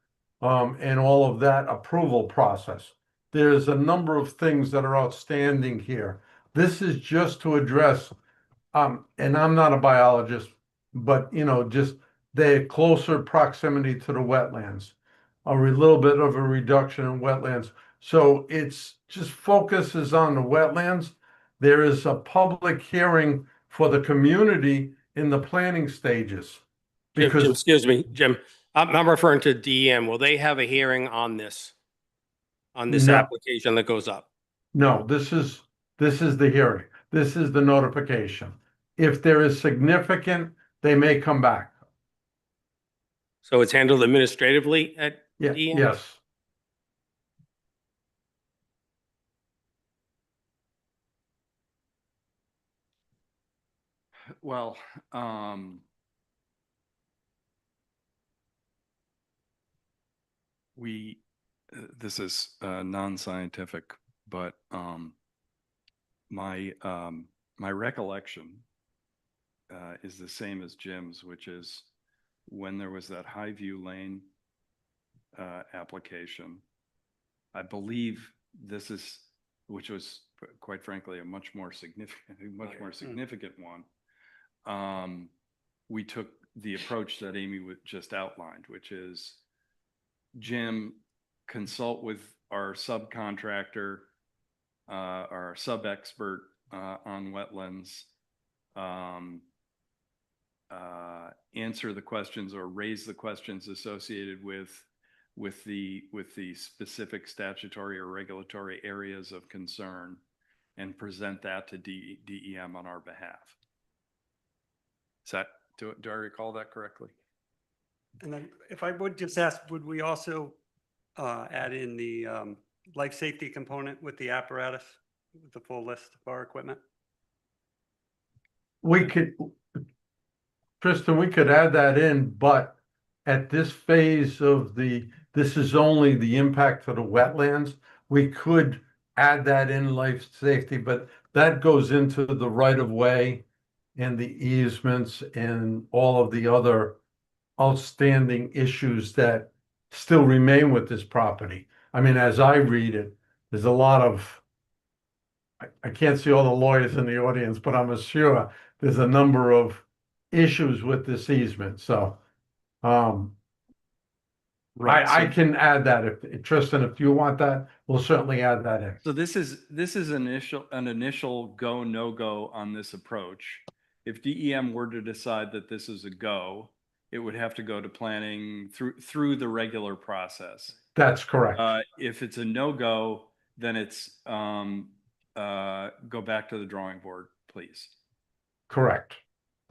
and all of that approval process. There's a number of things that are outstanding here. This is just to address, and I'm not a biologist, but you know, just the closer proximity to the wetlands, a little bit of a reduction in wetlands. So it's just focuses on the wetlands. There is a public hearing for the community in the planning stages. Jim, Because excuse me, Jim, I'm referring to DEM. Will they have a hearing on this No. application that goes up? no, this is the hearing. This is the notification. If there is significant, they may come back. So it's handled administratively at Yeah, DEM? yes. well, we, this is non-scientific, but my my recollection is the same as Jim's, which is when there was that Highview Lane application. I believe this is, which was quite frankly a much more significant one. We took the approach that Amy just outlined, which is Jim, consult with our subcontractor, our sub-expert on wetlands, answer the questions or raise the questions associated with the specific statutory or regulatory areas of concern, and present that to DEM on our behalf. Is that, do I recall that correctly? And then if I would just ask, would we also add in the life safety component with the apparatus, with the full list of our equipment? We could, Tristan, we could add that in, but at this phase of this is only the impact to the wetlands. We could add that in life safety, but that goes into the right of way and the easements and all of the other outstanding issues that still remain with this property. I mean, as I read it, there's a lot of, I can't see all the lawyers in the audience, but I'm sure there's a number of issues with this easement. So, Right. I can add that if Tristan, if you want that, we'll certainly add that in. So this is an initial go, no go on this approach. If DEM were to decide that this is a go, it would have to go to planning through the regular process. That's correct. If it's a no-go, then it's go back to the drawing board, please. Correct.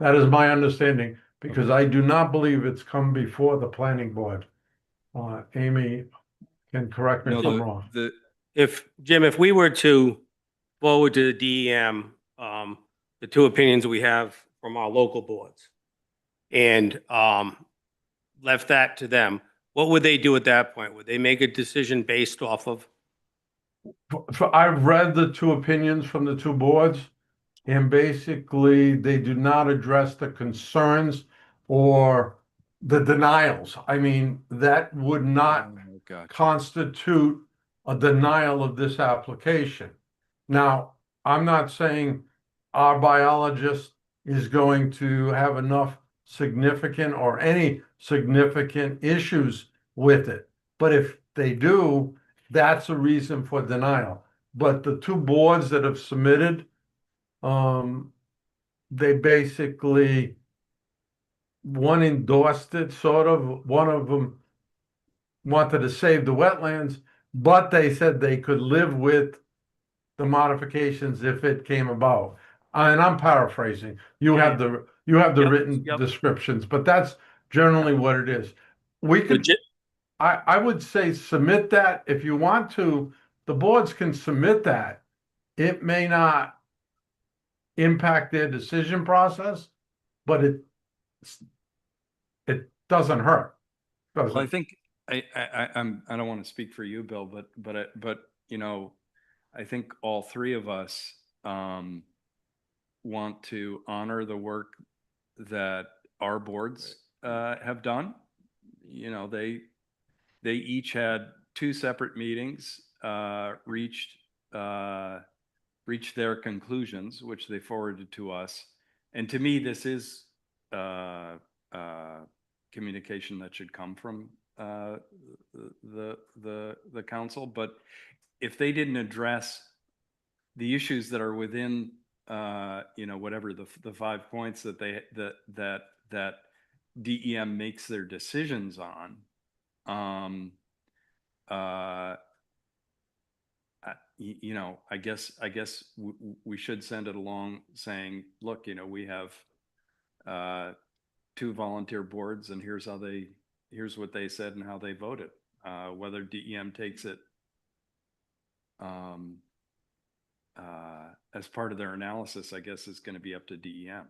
That is my understanding, because I do not believe it's come before the planning board. Amy can correct me if I'm wrong. Jim, if we were to forward to the DEM, the two opinions we have from our local boards and left that to them, what would they do at that point? Would they make a decision based off of? I've read the two opinions from the two boards, and basically they do not address the concerns or the denials. I mean, that would not constitute a denial of this application. Now, I'm not saying our biologist is going to have enough significant or any significant issues with it. But if they do, that's a reason for denial. But the two boards that have submitted, they basically, one endorsed it, sort of. One of them wanted to save the wetlands, but they said they could live with the modifications if it came about. And I'm paraphrasing. You have the written descriptions, but that's generally what it is. We could, I would say submit that if you want to. The boards can submit that. It may not impact their decision process, but it doesn't hurt. Well, I think I don't want to speak for you, Bill, but you know, I think all three of us want to honor the work that our boards have done. You know, they each had two separate meetings, reached their conclusions, which they forwarded to us. And to me, this is communication that should come from the council. But if they didn't address the issues that are within you know, whatever the 5 points that that DEM makes their decisions on, you know, I guess we should send it along saying, look, you know, we have two volunteer boards, and here's what they said and how they voted. Whether DEM takes it as part of their analysis, I guess, is going to be up to DEM.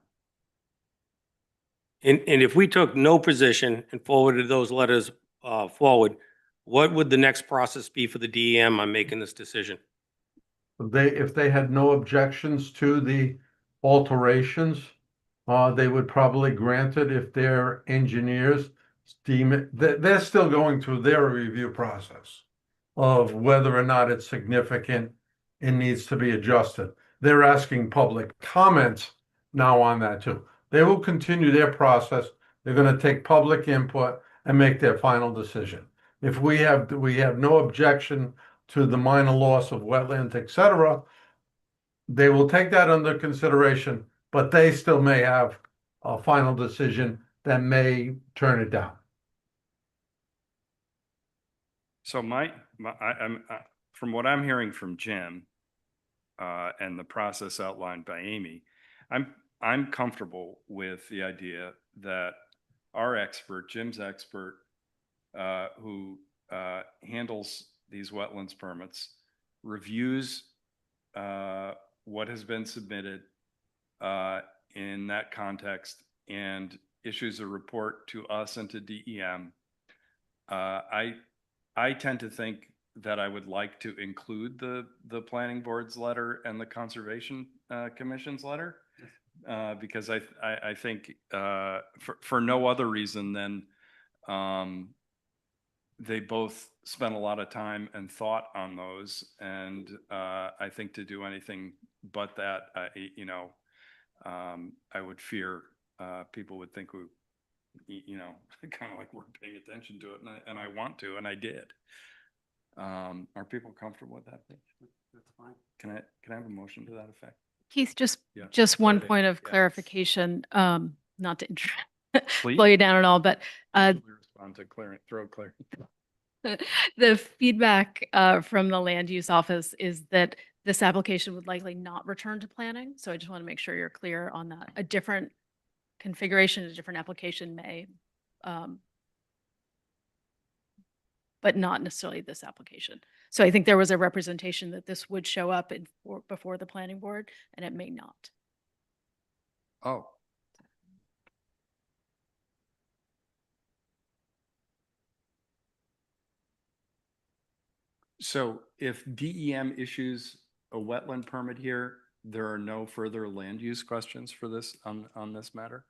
And if we took no position and forwarded those letters forward, what would the next process be for the DEM on making this decision? If they had no objections to the alterations, they would probably grant it if their engineers deem it, they're still going through their review process of whether or not it's significant and needs to be adjusted. They're asking public comments now on that too. They will continue their process. They're gonna take public input and make their final decision. If we have no objection to the minor loss of wetlands, et cetera, they will take that under consideration, but they still may have a final decision that may turn it down. So from what I'm hearing from Jim, and the process outlined by Amy, I'm comfortable with the idea that our expert, Jim's expert, who handles these wetlands permits, reviews what has been submitted in that context and issues a report to us and to DEM. I tend to think that I would like to include the planning board's letter and the conservation commission's letter, because I think for no other reason than they both spent a lot of time and thought on those, and I think to do anything but that, I would fear people would think we, kind of like we're paying attention to it, and I want to, and I did. Are people comfortable with that? That's fine. Can I have a motion to that effect? Keith, Yeah. just one Sorry, point of yeah. clarification, not to Please. slow you down at all, but Respond to throw clear. the feedback from the land use office is that this application would likely not return to planning. So I just want to make sure you're clear on that. A different configuration, a different application may, but not necessarily this application. So I think there was a representation that this would show up before the planning board, and it may not. Oh. So if DEM issues a wetland permit here, there are no further land use questions for this on this matter?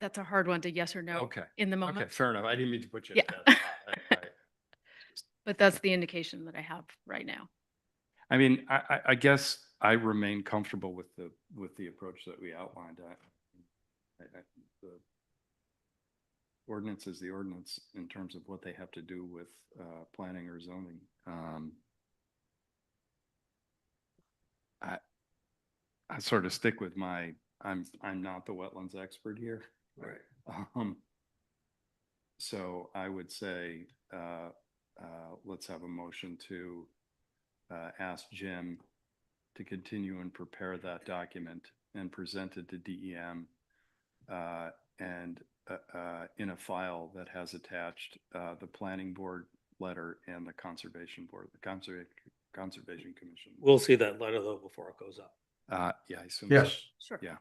That's a hard one to yes or no Okay. in the Okay, moment, fair enough. I didn't mean to put you. Yeah. in that spot. but that's the indication that I have right now. I mean, I guess I remain comfortable with the approach that we outlined. The ordinance is the ordinance in terms of what they have to do with planning or zoning. I sort of stick with I'm not the wetlands expert here. Right. So I would say let's have a motion to ask Jim to continue and prepare that document and present it to DEM and in a file that has attached the planning board letter and the conservation board, the conservation commission. We'll see that letter though before it goes up. Yeah, I assume. so. Yes. Sure. Yeah.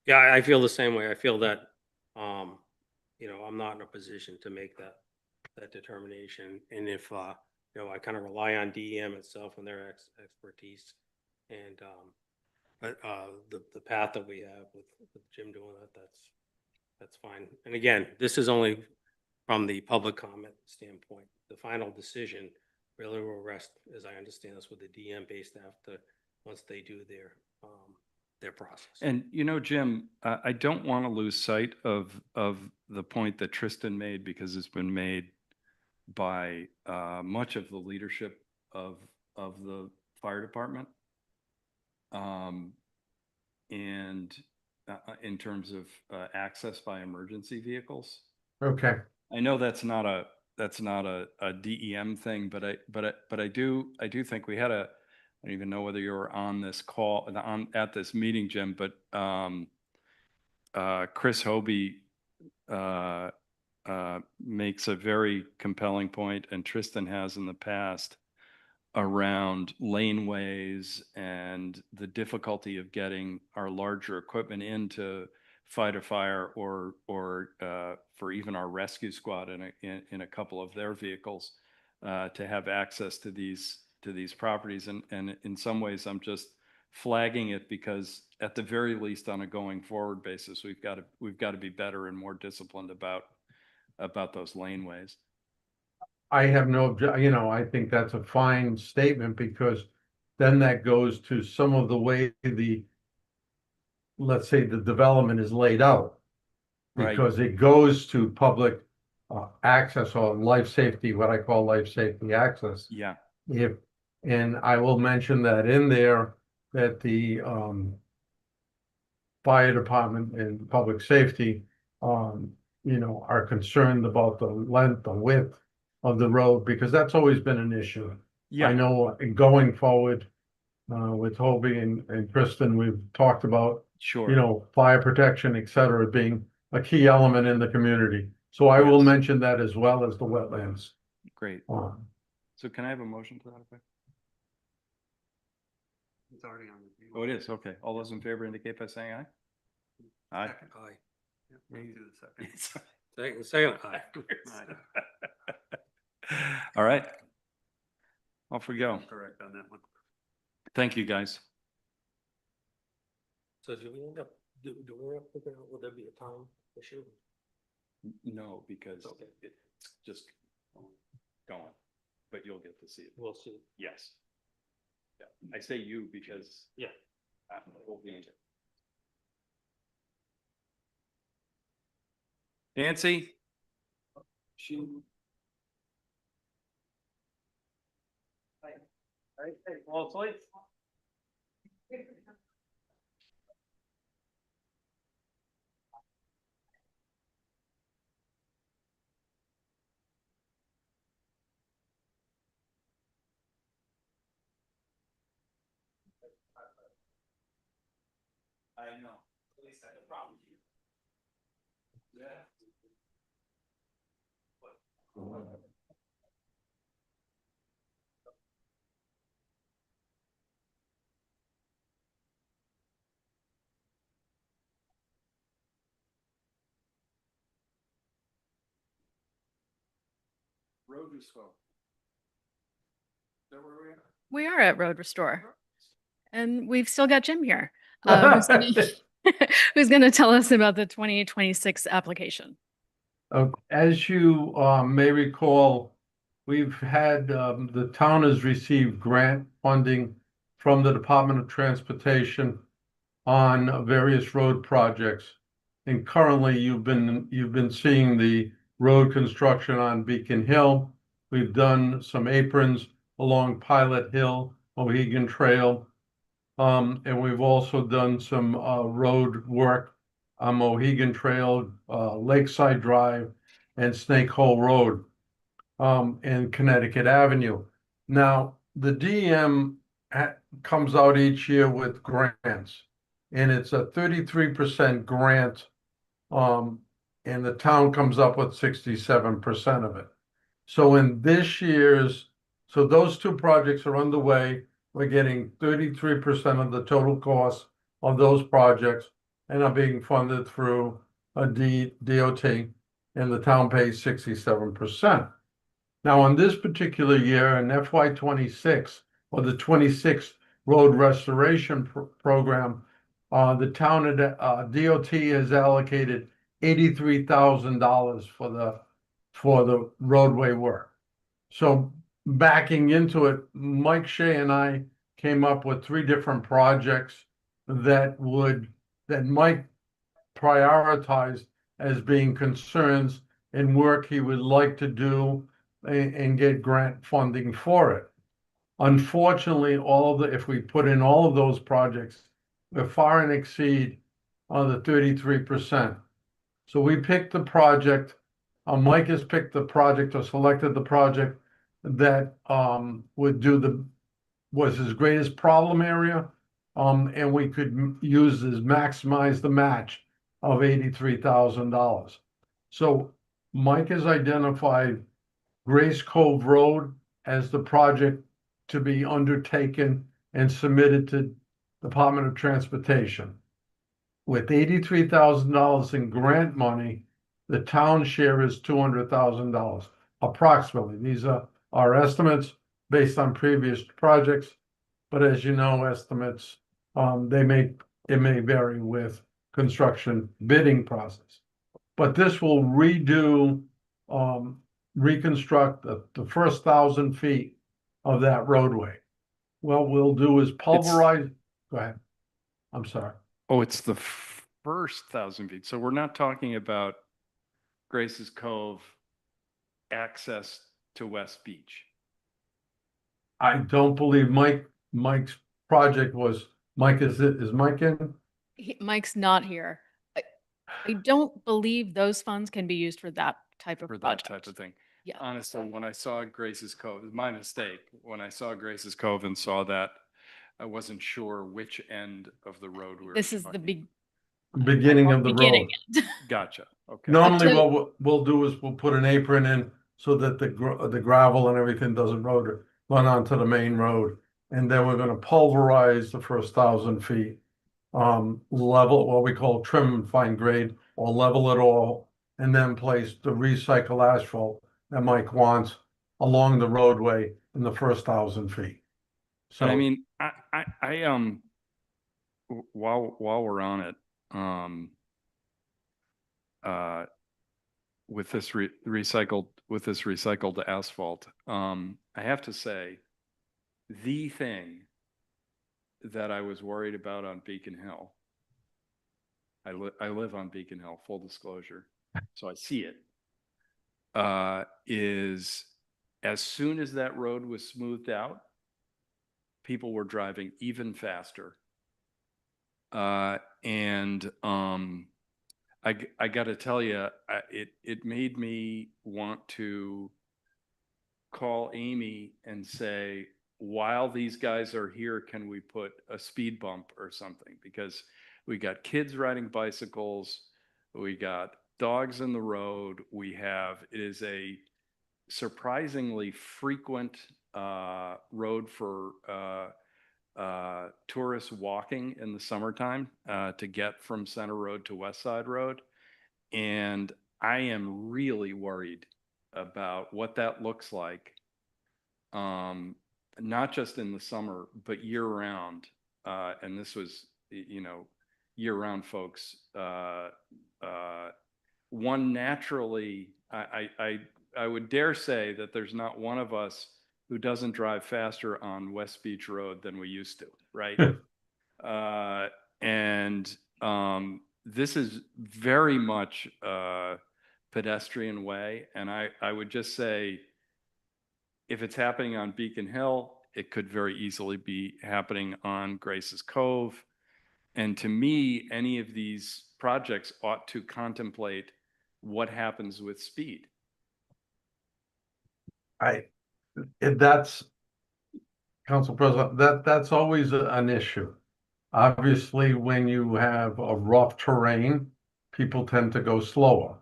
Yeah, I feel the same way. I feel that, I'm not in a position to make that determination. And if, I kind of rely on DEM itself and their expertise. And, but the path that we have with Jim doing that's fine. And again, this is only from the public comment standpoint. The final decision really will rest, as I understand this, with the DEM based after, once they do their process. And Jim, I don't want to lose sight of the point that Tristan made, because it's been made by much of the leadership of the fire department. And in terms of access by emergency vehicles. Okay. I know that's not a DEM thing, but I do think we had I don't even know whether you were on this call at this meeting, Jim, but Chris Hobie makes a very compelling point, and Tristan has in the past, around laneways and the difficulty of getting our larger equipment into fight a fire or for even our rescue squad in a couple of their vehicles to have access to these properties. And in some ways, I'm just flagging it because at the very least, on a going forward basis, we've got to be better and more disciplined about those laneways. I have no, I think that's a fine statement because then that goes to some of the way let's say the development is laid out. Right. Because it goes to public access or life safety, what I call life safety access. Yeah. And I will mention that in there, that the fire department and public safety, are concerned about the length, the width of the road, because that's always been an issue. Yeah. I know going forward, with Hobie and Kristen, we've talked about, Sure. fire protection, et cetera, being a key element in the community. So I will Yes. mention that as well as the wetlands. Great. So can I have a motion to that effect? It's already on the table. Oh, it is. Okay. All those in favor indicate by saying aye. Aye. Second. Aye. Yeah, you do the second. Second, aye. All right. Off we go. Correct on that one. Thank you, guys. So do we end up, do we end up figuring out, will there be a time issue? No, because Okay. it's just going, but you'll get to see it. We'll see. Yes. Yeah. I say you because. Yeah. We'll be in it. Nancy? Well, it's late. I know. At least I had a problem. Yeah. Road restore. Is that where we are? We are at Road Restore, and we've still got Jim here. Who's gonna tell us about the 2026 application? As you may recall, we've had, the town has received grant funding from the Department of Transportation on various road projects. And currently, you've been seeing the road construction on Beacon Hill. We've done some aprons along Pilot Hill, Mohegan Trail. And we've also done some road work on Mohegan Trail, Lakeside Drive, and Snake Hole Road, and Connecticut Avenue. Now, the DEM comes out each year with grants, and it's a 33% grant, and the town comes up with 67% of it. So in this year's, so those two projects are underway. We're getting 33% of the total cost of those projects and are being funded through a DOT, and the town pays 67%. Now, on this particular year, in FY 26, or the 26th Road Restoration Program, the town DOT has allocated $83,000 for the roadway work. So backing into it, Mike Shea and I came up with 3 different projects that Mike prioritized as being concerns and work he would like to do and get grant funding for it. Unfortunately, if we put in all of those projects, we're far and exceed the 33%. So we picked the project, Mike has picked the project or selected the project that was his greatest problem area, and we could maximize the match of $83,000. So Mike has identified Grace Cove Road as the project to be undertaken and submitted to Department of Transportation. with $83,000 in grant money, the town share is $200,000 approximately. These are our estimates based on previous projects. But as you know, estimates, it may vary with construction bidding process. But this will reconstruct the first 1,000 feet of that roadway. What we'll do is pulverize, go ahead. I'm sorry. Oh, it's the first 1,000 feet. So we're not talking about Grace's Cove access to West Beach. I don't believe Mike's project was, is Mike in? Mike's not here. I don't believe those funds can be used for that type of For that project. type of thing. Yeah. Honestly, when I saw Grace's Cove, it was my mistake. When I saw Grace's Cove and saw that, I wasn't sure which end of the road we were. This is the talking. Beginning of the beginning road. end. Gotcha. Okay. Normally, tell you- what we'll do is we'll put an apron in so that the gravel and everything doesn't run onto the main road. And then we're gonna pulverize the first 1,000 feet. Level, what we call trim and fine grade, or level it all, and then place the recycled asphalt that Mike wants along the roadway in the first 1,000 feet. So And I mean, while we're on it, with this recycled asphalt, I have to say, the thing that I was worried about on Beacon Hill, I live on Beacon Hill, full disclosure, so I see it, is as soon as that road was smoothed out, people were driving even faster. And I got to tell you, it made me want to call Amy and say, while these guys are here, can we put a speed bump or something? Because we got kids riding bicycles, we got dogs in the road, it is a surprisingly frequent road for tourists walking in the summertime to get from Center Road to West Side Road. And I am really worried about what that looks like, not just in the summer, but year round. And this was, year round folks. One naturally, I would dare say that there's not one of us who doesn't drive faster on West Beach Road than we used to, right? And this is very much a pedestrian way. And I would just say, if it's happening on Beacon Hill, it could very easily be happening on Grace's Cove. And to me, any of these projects ought to contemplate what happens with speed. That's, Council President, that's always an issue. Obviously, when you have a rough terrain, people tend to go slower.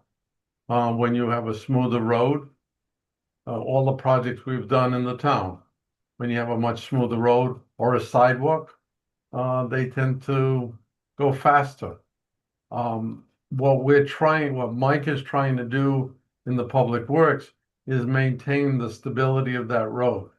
When you have a smoother road, all the projects we've done in the town, when you have a much smoother road or a sidewalk, they tend to go faster. What Mike is trying to do in the Public Works is maintain the stability of that road.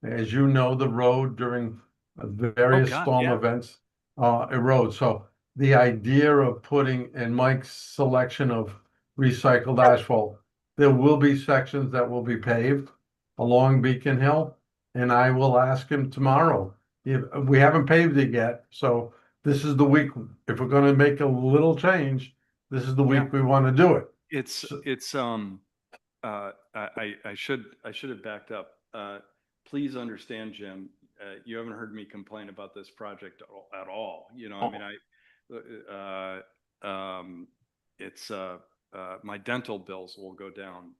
As you know, the road during various God, storm yeah. events erodes. So the idea of putting in Mike's selection of recycled asphalt, there will be sections that will be paved along Beacon Hill. And I will ask him tomorrow. We haven't paved it yet, so this is the week. If we're going to make a little change, this is the week we want to do it. I should have backed up. Please understand, Jim, you haven't heard me complain about this project at all. My dental bills will go down.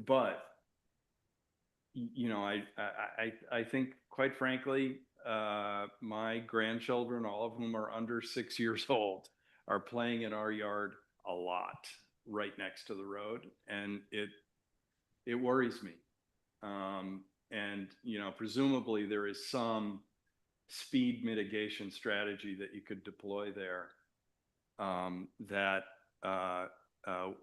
But I think, quite frankly, my grandchildren, all of whom are under 6 years old, are playing in our yard a lot right next to the road, and it worries me. And presumably there is some speed mitigation strategy that you could deploy there that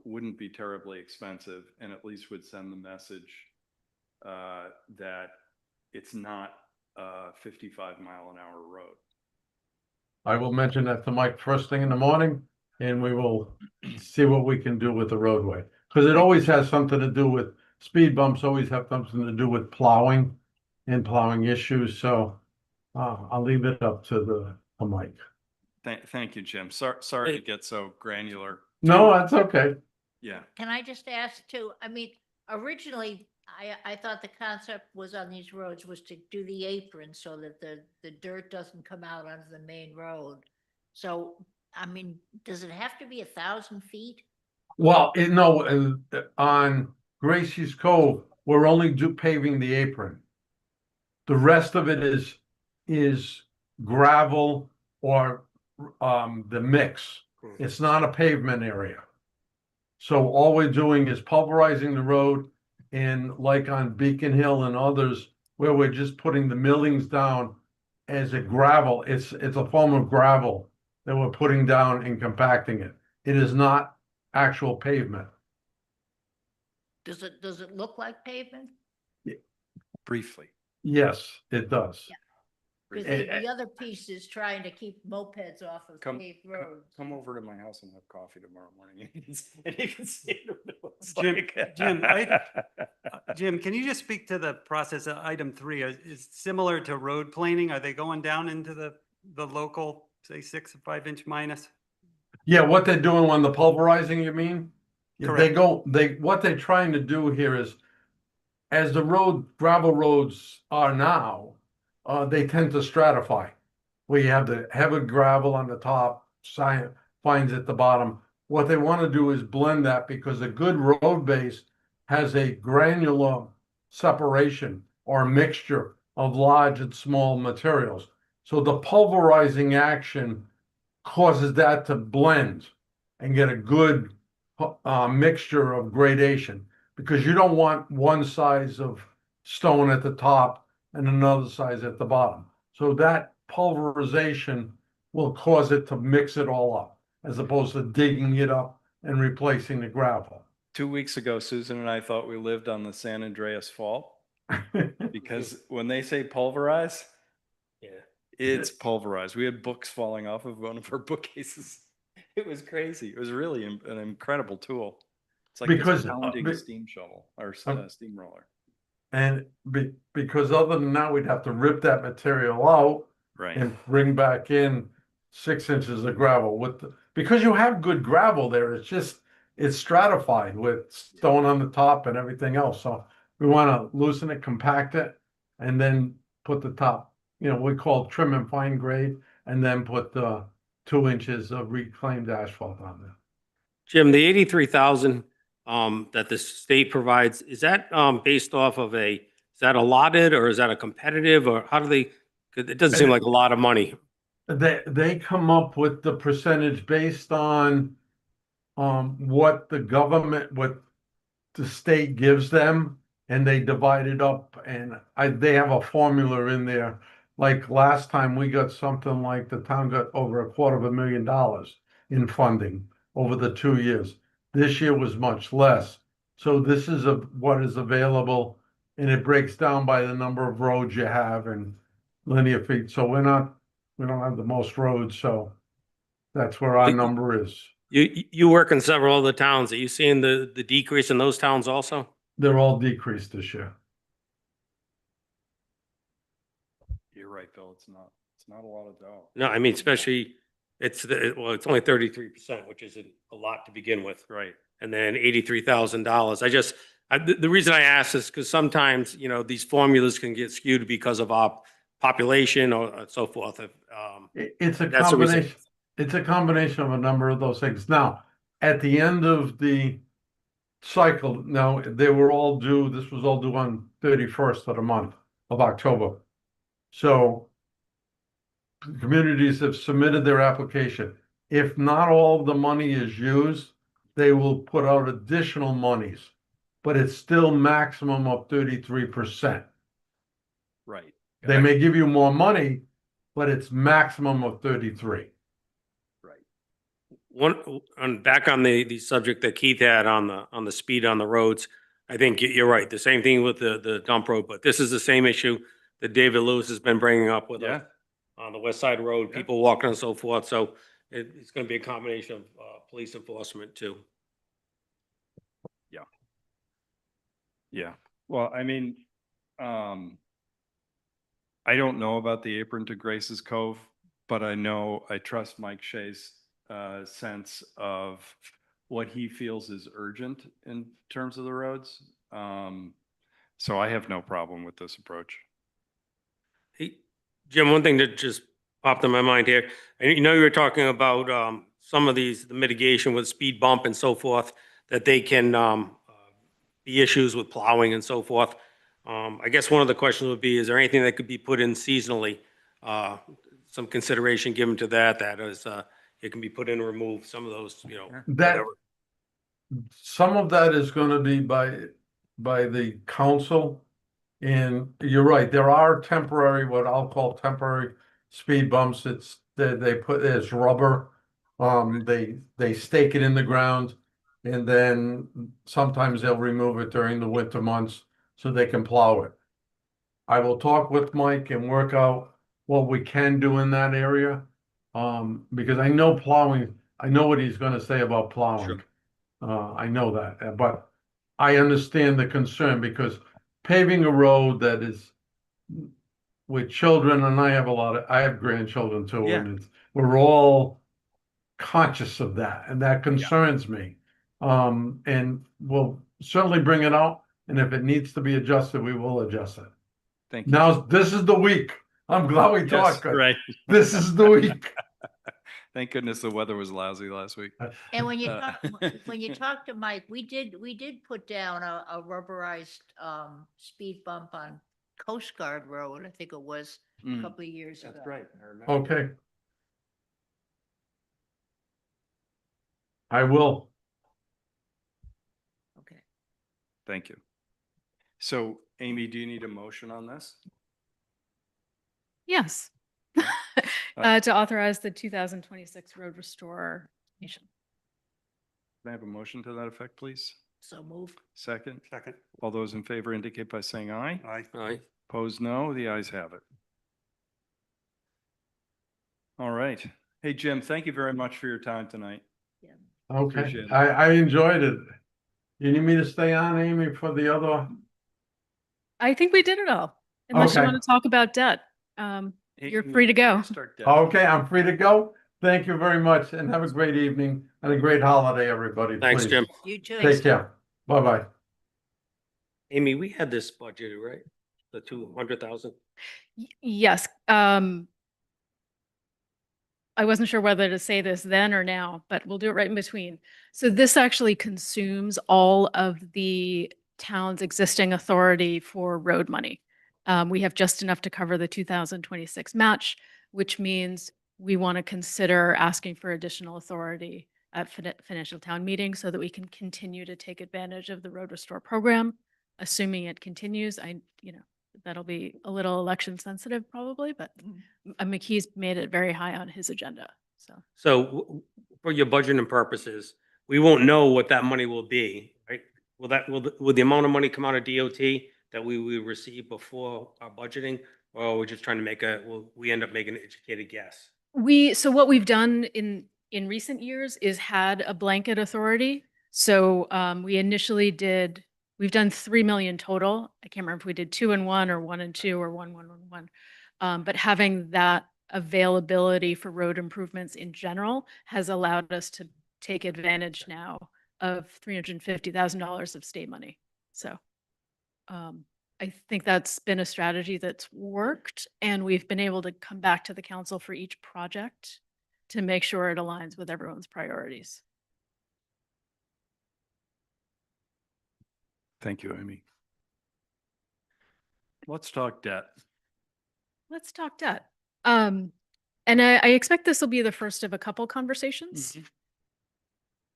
wouldn't be terribly expensive and at least would send the message that it's not a 55-mile-an-hour road. I will mention that to Mike first thing in the morning, and we will see what we can do with the roadway. Because it always has something to do with, speed bumps always have something to do with plowing and plowing issues, so I'll leave it up to Mike. Thank you, Jim. Sorry to get so granular. No, that's okay. Yeah. Can I just ask too, I mean, originally, I thought the concept was on these roads was to do the apron so that the dirt doesn't come out onto the main road. So, I mean, does it have to be 1,000 feet? Well, no, on Gracie's Cove, we're only paving the apron. The rest of it is gravel or the mix. It's not a pavement area. So all we're doing is pulverizing the road, and like on Beacon Hill and others, where we're just putting the millings down as a gravel. It's a form of gravel that we're putting down and compacting it. It is not actual pavement. Does it look like pavement? Briefly. Yes, it does. Yeah. Because the other piece is trying to keep mopeds off of paved roads. Come over to my house and have coffee tomorrow morning, and you can see what it looks Jim- like. Jim, can you just speak to the process of item 3? Is similar to road planing? Are they going down into the local, say 6 or 5-inch minus? Yeah, what they're doing on the pulverizing, you mean? Yeah, Correct. what they're trying to do here is, as the gravel roads are now, they tend to stratify. Where you have the heavy gravel on the top, fines at the bottom. What they want to do is blend that, because a good road base has a granular separation or mixture of large and small materials. So the pulverizing action causes that to blend and get a good mixture of gradation, because you don't want one size of stone at the top and another size at the bottom. So that pulverization will cause it to mix it all up, as opposed to digging it up and replacing the gravel. 2 weeks ago, Susan and I thought we lived on the San Andreas Fault, because when they say pulverize, Yeah. it's pulverized. We had books falling off of one of our bookcases. It was crazy. It was really an incredible tool. It's like Because, pounding a steam shovel or steamroller. And because other than that, we'd have to rip that material out Right. and bring back in 6 inches of gravel because you have good gravel there. It's stratified with stone on the top and everything else. So we want to loosen it, compact it, and then put the top, we call trim and fine grade, and then put the 2 inches of reclaimed asphalt on there. Jim, the 83,000 that the state provides, is that based off of is that allotted, or is that a competitive, or how do they, 'cause it doesn't seem like a lot of money. They come up with the percentage based on what the state gives them, and they divide it up, and they have a formula in there. Like last time, we got something like the town got over $250,000 in funding over the 2 years. This year was much less. So this is what is available, and it breaks down by the number of roads you have and linear feet. So we don't have the most roads, so that's where our number is. You work in several other towns. Are you seeing the decrease in those towns also? They're all decreased this year. You're right, Bill. It's not a lot of dough. No, I mean, especially, it's only 33%, which isn't a lot to begin with. Right. And then $83,000. The reason I ask is because sometimes, these formulas can get skewed because of our population or so forth. It's a That's the reason. combination. It's a combination of a number of those things. Now, at the end of the cycle, now this was all due on 31st of the month of October. So communities have submitted their application. If not all of the money is used, they will put out additional monies, but it's still maximum of 33%. Right. They may give you more money, but it's maximum of 33. Back on the subject that Keith had on the speed on the roads, I think you're right. The same thing with the dump road, but this is the same issue that David Lewis has been bringing up with us on the West Side Road, Yeah. people walking and so forth. So it's going to be a combination of police enforcement too. Yeah, well, I mean, I don't know about the apron to Grace's Cove, but I trust Mike Shea's sense of what he feels is urgent in terms of the roads. So I have no problem with this approach. Hey, Jim, one thing that just popped in my mind here, you were talking about some of the mitigation with speed bump and so forth, that they can be issues with plowing and so forth. I guess one of the questions would be, is there anything that could be put in seasonally? Some consideration given to that is, it can be put in to remove some of those, That, whatever. some of that is gonna be by the council. And you're right, there are temporary, what I'll call temporary speed bumps. It's, they put, there's rubber. They stake it in the ground, and then sometimes they'll remove it during the winter months so they can plow it. I will talk with Mike and work out what we can do in that area. Because I know plowing, I know what he's gonna say about plowing. I know that, but I understand the concern, because paving a road that is with children, and I have grandchildren too, and we're all conscious of that, and that concerns me. And we'll certainly bring it out, and if it needs to be adjusted, we will adjust it. Thank you. Now, this is the week. I'm glad we Yes, talked. right. This is the week. Thank goodness the weather was lousy last week. And when you Uh, talk to Mike, we did put down a rubberized speed bump on Coast Guard Road, I think it was a Mm. couple of years ago. That's right. I remember. Okay. I will. Okay. Thank you. So Amy, do you need a motion on this? Yes. To authorize the 2026 road restoration. Can I have a motion to that effect, please? So moved. Second, Second. all those in favor indicate by saying aye. Aye. Aye. Opposed, no. The ayes have it. All right. Hey, Jim, thank you very much for your time tonight. Okay, Appreciate it. I enjoyed it. You need me to stay on, Amy, for the other? I think we did it all, unless you Okay. want to talk about debt. Hey, You're can free to go. start debt? Okay, I'm free to go. Thank you very much, and have a great evening and a great holiday, everybody. Thanks, please. Jim. You too. Take care. Bye-bye. Amy, we had this budgeted, right? The 200,000? Yes. I wasn't sure whether to say this then or now, but we'll do it right in between. So this actually consumes all of the town's existing authority for road money. We have just enough to cover the 2026 match, which means we want to consider asking for additional authority at financial town meeting so that we can continue to take advantage of the road restore program, assuming it continues. That'll be a little election sensitive probably, but McKee's made it very high on his agenda. So for your budgeting purposes, we won't know what that money will be, right? Will the amount of money come out of DOT that we receive before our budgeting? Or we're just trying to will we end up making an educated guess? So what we've done in recent years is had a blanket authority. So we've done 3 million total. I can't remember if we did 2 and 1 or 1 and 2 or 1, 1, 1, 1. But having that availability for road improvements in general has allowed us to take advantage now of $350,000 of state money. So I think that's been a strategy that's worked, and we've been able to come back to the council for each project to make sure it aligns with everyone's priorities. Thank you, Amy. Let's talk debt. Let's talk debt. And I expect this will be the first of a couple conversations.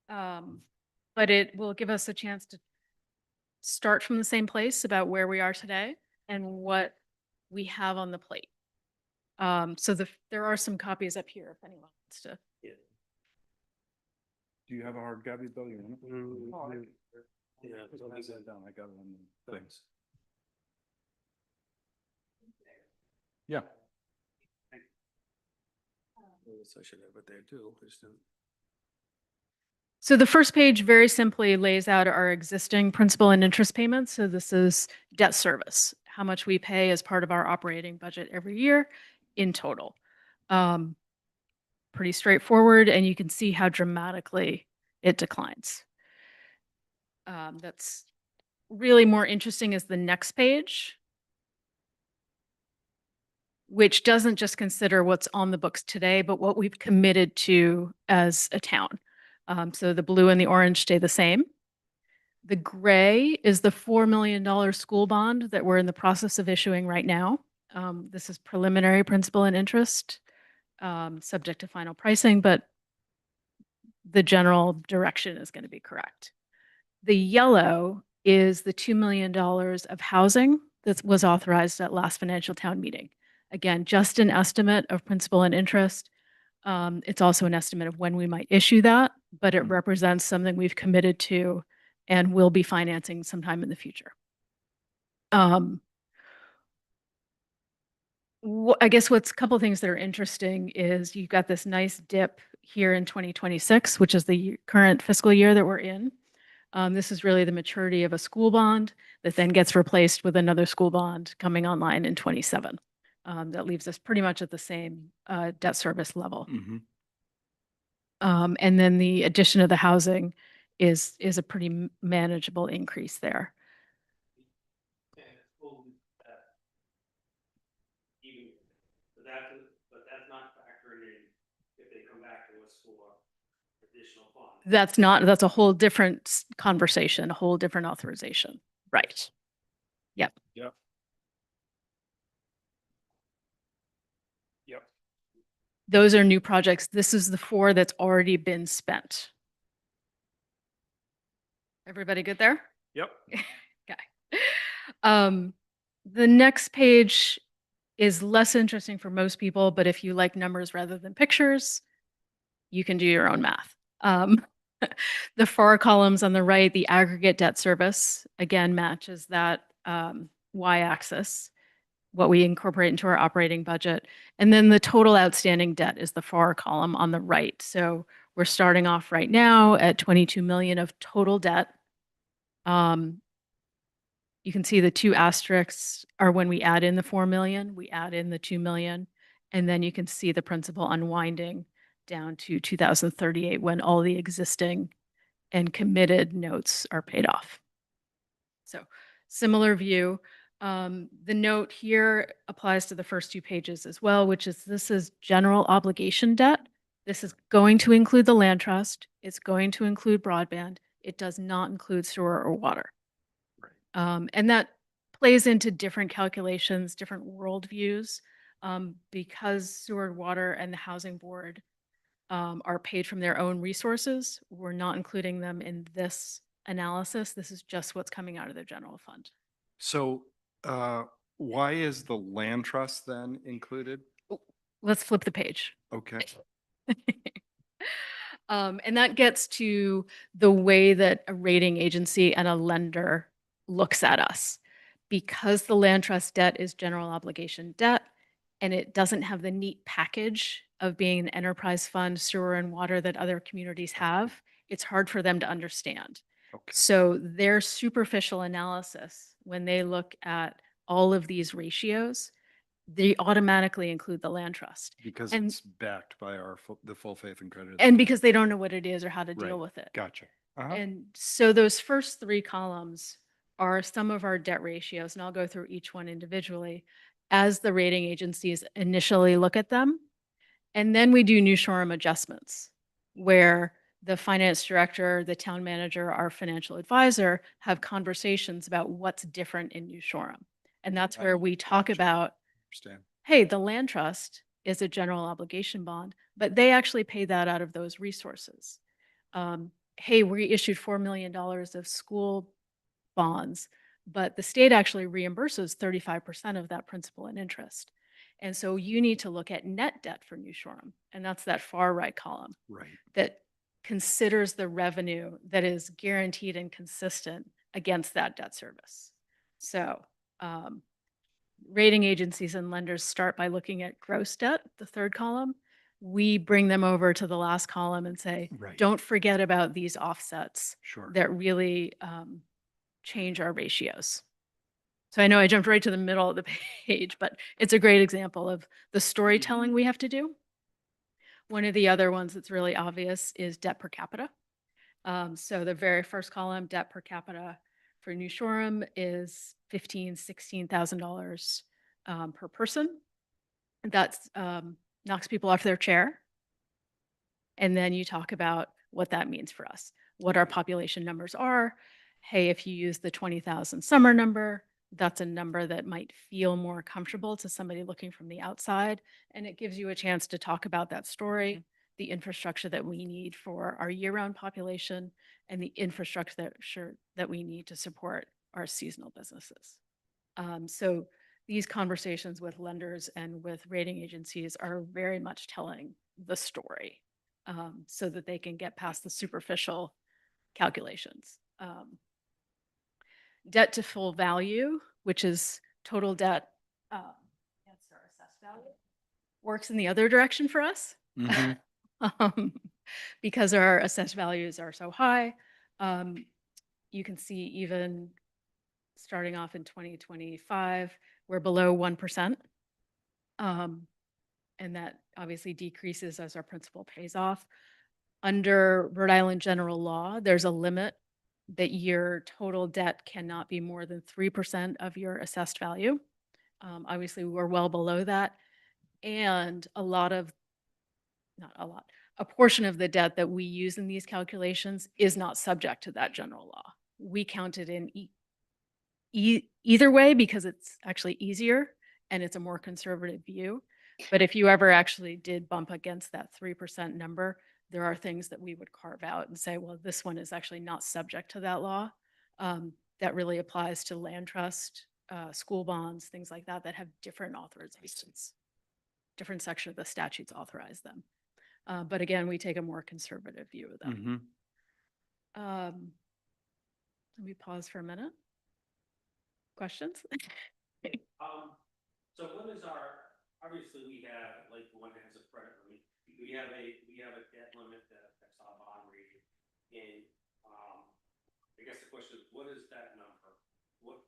But it will give us a chance to start from the same place about where we are today and what we have on the plate. So there are some copies up here if anyone wants to. Do you have a hard copy, Bill? You want it? Oh, I can- Yeah, I'll pass that down. I got it on the things. Yeah. I should have it there too. So the first page very simply lays out our existing principal and interest payments. So this is debt service, how much we pay as part of our operating budget every year in total. Pretty straightforward, and you can see how dramatically it declines. That's really more interesting is the next page, which doesn't just consider what's on the books today, but what we've committed to as a town. So the blue and the orange stay the same. The gray is the $4 million school bond that we're in the process of issuing right now. This is preliminary principal and interest, subject to final pricing, but the general direction is going to be correct. The yellow is the $2 million of housing that was authorized at last financial town meeting. Again, just an estimate of principal and interest. It's also an estimate of when we might issue that, but it represents something we've committed to and will be financing sometime in the future. I guess what's a couple of things that are interesting is you've got this nice dip here in 2026, which is the current fiscal year that we're in. This is really the maturity of a school bond that then gets replaced with another school bond coming online in 27. That leaves us pretty much at the same debt service level. And then the addition of the housing is a pretty manageable increase there. But that's not factoring in if they come back to us for additional funds. That's a whole different conversation, a whole different authorization. Right. Yep. Yep. Yep. Those are new projects. This is the 4 that's already been spent. Everybody good there? Yep. Okay. The next page is less interesting for most people, but if you like numbers rather than pictures, you can do your own math. The far columns on the right, the aggregate debt service, again, matches that y-axis, what we incorporate into our operating budget. And then the total outstanding debt is the far column on the right. So we're starting off right now at 22 million of total debt. You can see the 2 asterisks are when we add in the 4 million, we add in the 2 million, and then you can see the principal unwinding down to 2038 when all the existing and committed notes are paid off. So similar view. The note here applies to the first 2 pages as well, which is this is general obligation debt. This is going to include the land trust. It's going to include broadband. It does not include sewer or water. And that plays into different calculations, different worldviews, because sewer, water, and the housing board are paid from their own resources. We're not including them in this analysis. This is just what's coming out of their general fund. So why is the land trust then included? Let's flip the page. Okay. And that gets to the way that a rating agency and a lender looks at us. Because the land trust debt is general obligation debt, and it doesn't have the neat package of being an enterprise fund, sewer and water that other communities have, it's hard for them to understand. Okay. So their superficial analysis, when they look at all of these ratios, they automatically include the land trust. Because And- it's backed by the full faith and credit. And because they don't know what it is or how to Right. deal with it. Gotcha. Uh-huh. And so those first 3 columns are some of our debt ratios, and I'll go through each one individually as the rating agencies initially look at them. And then we do New Shoreham adjustments, where the finance director, the town manager, our financial advisor have conversations about what's different in New Shoreham. And that's where we talk about, Understand. hey, the land trust is a general obligation bond, but they actually pay that out of those resources. Hey, we issued $4 million of school bonds, but the state actually reimburses 35% of that principal and interest. And so you need to look at net debt for New Shoreham, and that's that far right column Right. that considers the revenue that is guaranteed and consistent against that debt service. So rating agencies and lenders start by looking at gross debt, the third column. We bring them over to the last column and say, Right. don't forget about these offsets Sure. that really change our ratios. So I know I jumped right to the middle of the page, but it's a great example of the storytelling we have to do. One of the other ones that's really obvious is debt per capita. So the very first column, debt per capita for New Shoreham is $16,000 per person. That's knocks people off their chair. And then you talk about what that means for us, what our population numbers are. Hey, if you use the 20,000 summer number, that's a number that might feel more comfortable to somebody looking from the outside. And it gives you a chance to talk about that story, the infrastructure that we need for our year-round population, and the infrastructure that we need to support our seasonal businesses. So these conversations with lenders and with rating agencies are very much telling the story so that they can get past the superficial calculations. Debt to full value, which is total debt against our assessed value, works in the other direction for us. Mhm. Because our assessed values are so high. You can see even starting off in 2025, we're below 1%. And that obviously decreases as our principal pays off. Under Rhode Island general law, there's a limit that your total debt cannot be more than 3% of your assessed value. Obviously, we're well below that. And a portion of the debt that we use in these calculations is not subject to that general law. We count it in either way because it's actually easier and it's a more conservative view. But if you ever actually did bump against that 3% number, there are things that we would carve out and say, well, this one is actually not subject to that law. That really applies to land trust, school bonds, things like that, that have different authorizations. Different section of the statutes authorize them. But again, we take a more conservative view of them. Mhm. Let me pause for a minute. Questions? So what is obviously we have, like, one that has a credit limit. We have a debt limit that's our bond rating. And I guess the question is, what is that number? What?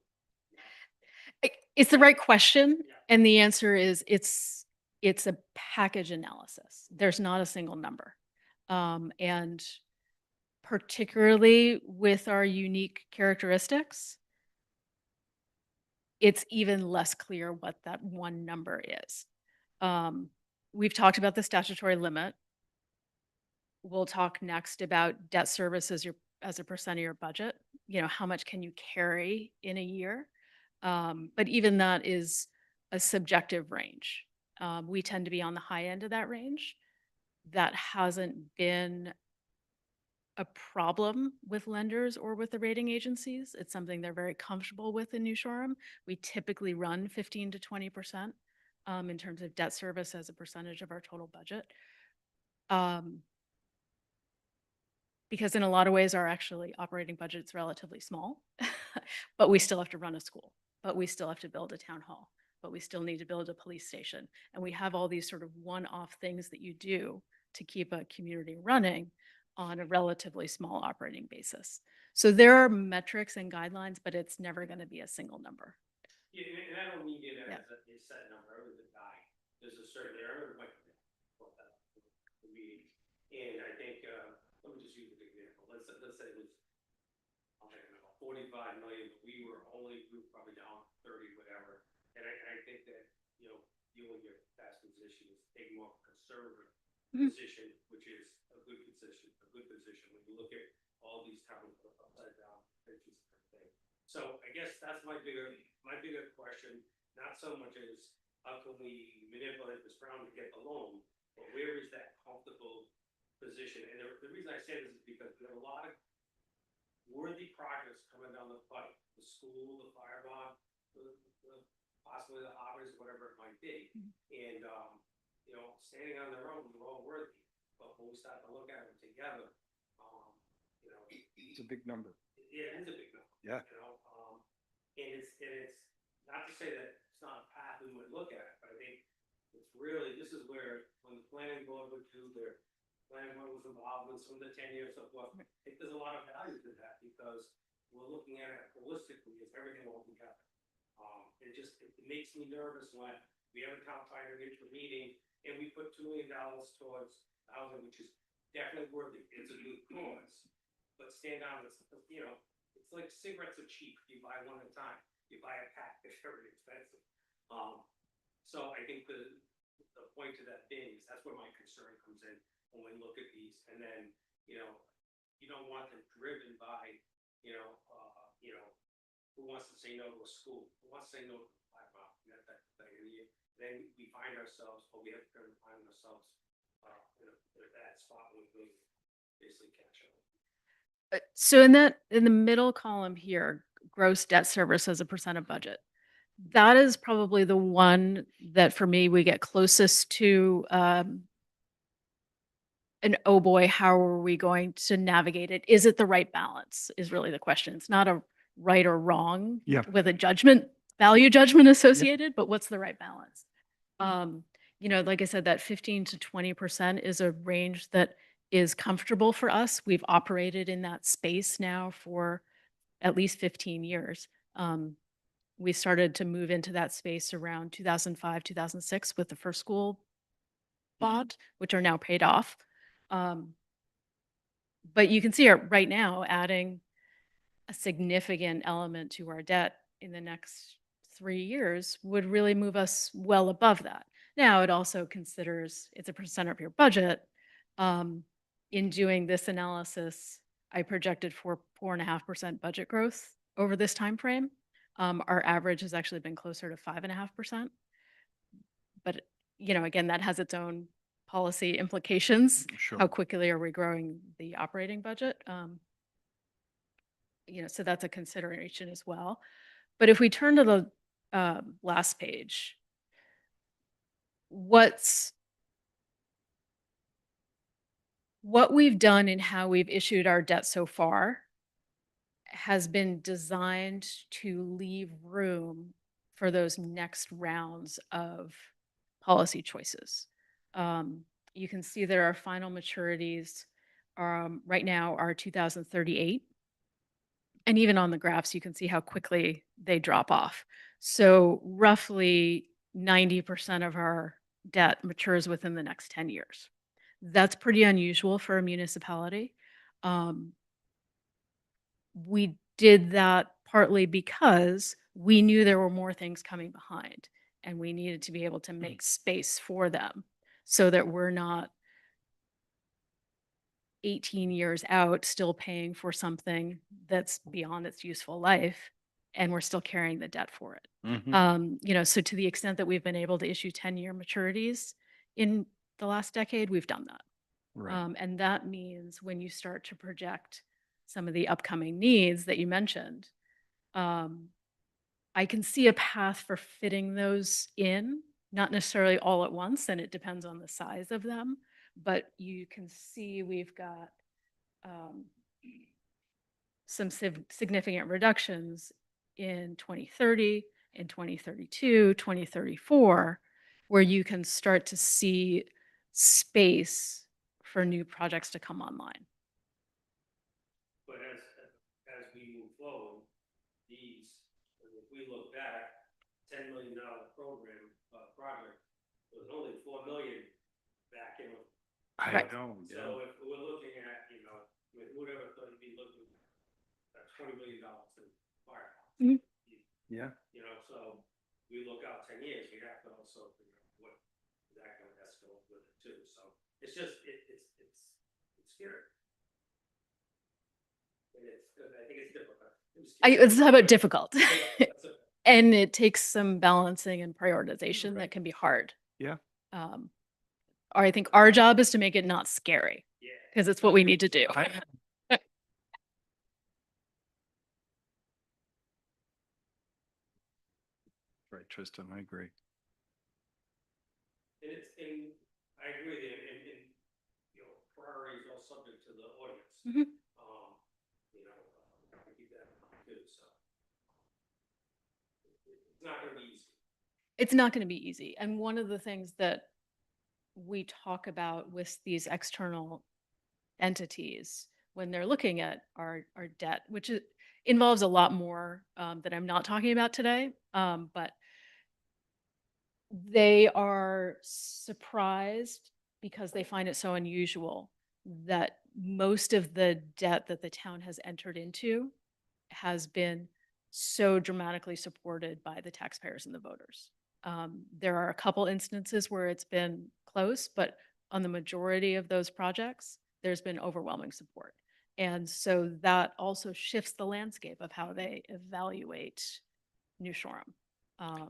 It's the right question. Yeah. And the answer is it's a package analysis. There's not a single number. And particularly with our unique characteristics, it's even less clear what that one number is. We've talked about the statutory limit. We'll talk next about debt service as a percent of your budget. You know, how much can you carry in a year? But even that is a subjective range. We tend to be on the high end of that range. That hasn't been a problem with lenders or with the rating agencies. It's something they're very comfortable with in New Shoreham. We typically run 15 to 20% in terms of debt service as a percentage of our total budget. Because in a lot of ways, our actually operating budget's relatively small, but we still have to run a school, but we still have to build a town hall, but we still need to build a police station. And we have all these sort of one-off things that you do to keep a community running on a relatively small operating basis. So there are metrics and guidelines, but it's never going to be a single number. Yeah, and I don't mean it Yeah. as a set number, it was a guide. There's a certain area, like, the meeting. And I think, let me just use an example. Let's say it was, I don't know, 45 million, but we were probably down 30, whatever. And I think that, you and your past position is taking more of a conservative position, which is a good position. When you look at all these towns upside down, pictures and everything. So I guess that's my bigger question, not so much as how can we manipulate this round to get the loan, but where is that comfortable position? And the reason I say this is because there are a lot of worthy projects coming down the pipe, the school, the fire bond, the possibly the Harvards, whatever it might be. And, you know, standing on their own, we're all worthy, but when we start to look at them together, you know, It's a big number. yeah, it is a big number. Yeah. You know, and it's not to say that it's not a path we would look at, but I think it's really, this is where, when the planning board would do their, planning board was involved with some of the 10 years, so forth. I think there's a lot of value to that because we're looking at it holistically as everything all together. It makes me nervous when we have a town financial meeting and we put $2 million towards housing, which is definitely worthy. It's a good cause. But stand down, it's, you know, it's like cigarettes are cheap. You buy one at a time. You buy a pack, they're very expensive. So I think the point to that being is that's where my concern comes in when we look at these. And then, you know, you don't want them driven by, you know, who wants to say no to a school? Who wants to say no to a Black Mountain? That type of thing. And then we find ourselves, or we have to find ourselves in a bad spot when we basically catch up. So in the middle column here, gross debt service as a percent of budget. That is probably the one that for me, we get closest to an, oh boy, how are we going to navigate it? Is it the right balance is really the question. It's not a right or wrong Yeah. with a value judgment associated, but what's the right balance? You know, like I said, that 15 to 20% is a range that is comfortable for us. We've operated in that space now for at least 15 years. We started to move into that space around 2005, 2006 with the first school bond, which are now paid off. But you can see right now adding a significant element to our debt in the next 3 years would really move us well above that. Now, it also considers it's a percent of your budget. In doing this analysis, I projected for 4.5% budget growth over this time frame. Our average has actually been closer to 5.5%. But, you know, again, that has its own policy implications. Sure. How quickly are we growing the operating budget? You know, so that's a consideration as well. But if we turn to the last page, what we've done and how we've issued our debt so far has been designed to leave room for those next rounds of policy choices. You can see that our final maturities right now are 2038. And even on the graphs, you can see how quickly they drop off. So roughly 90% of our debt matures within the next 10 years. That's pretty unusual for a municipality. We did that partly because we knew there were more things coming behind and we needed to be able to make space for them so that we're not 18 years out still paying for something that's beyond its useful life and we're still carrying the debt for it. You know, so to the extent that we've been able to issue 10-year maturities in the last decade, we've done that. Right. And that means when you start to project some of the upcoming needs that you mentioned, I can see a path for fitting those in, not necessarily all at once, and it depends on the size of them, but you can see we've got some significant reductions in 2030, in 2032, 2034, where you can start to see space for new projects to come online. But as we move forward, if we look back, $10 million program, project, it was only $4 million back in. I Right. know. So if we're looking at, you know, whoever thought it'd be looking at $20 million in fire. Mhm. Yeah. You know, so we look out 10 years, we have to also figure out what is that going to escalate with it too. So it's just, it's scary. And I think it's difficult. It's about difficult. That's it. And it takes some balancing and prioritization that can be hard. Yeah. I think our job is to make it not scary Yeah. because it's what we need to do. Right, Tristan, I agree. And it's, and I agree with you, and, you know, priority is all subject to the audience. Mhm. You know, we keep that in mind too, so. It's not gonna be easy. It's not going to be easy. And one of the things that we talk about with these external entities when they're looking at our debt, which involves a lot more that I'm not talking about today, but they are surprised because they find it so unusual that most of the debt that the town has entered into has been so dramatically supported by the taxpayers and the voters. There are a couple instances where it's been close, but on the majority of those projects, there's been overwhelming support. And so that also shifts the landscape of how they evaluate New Shoreham.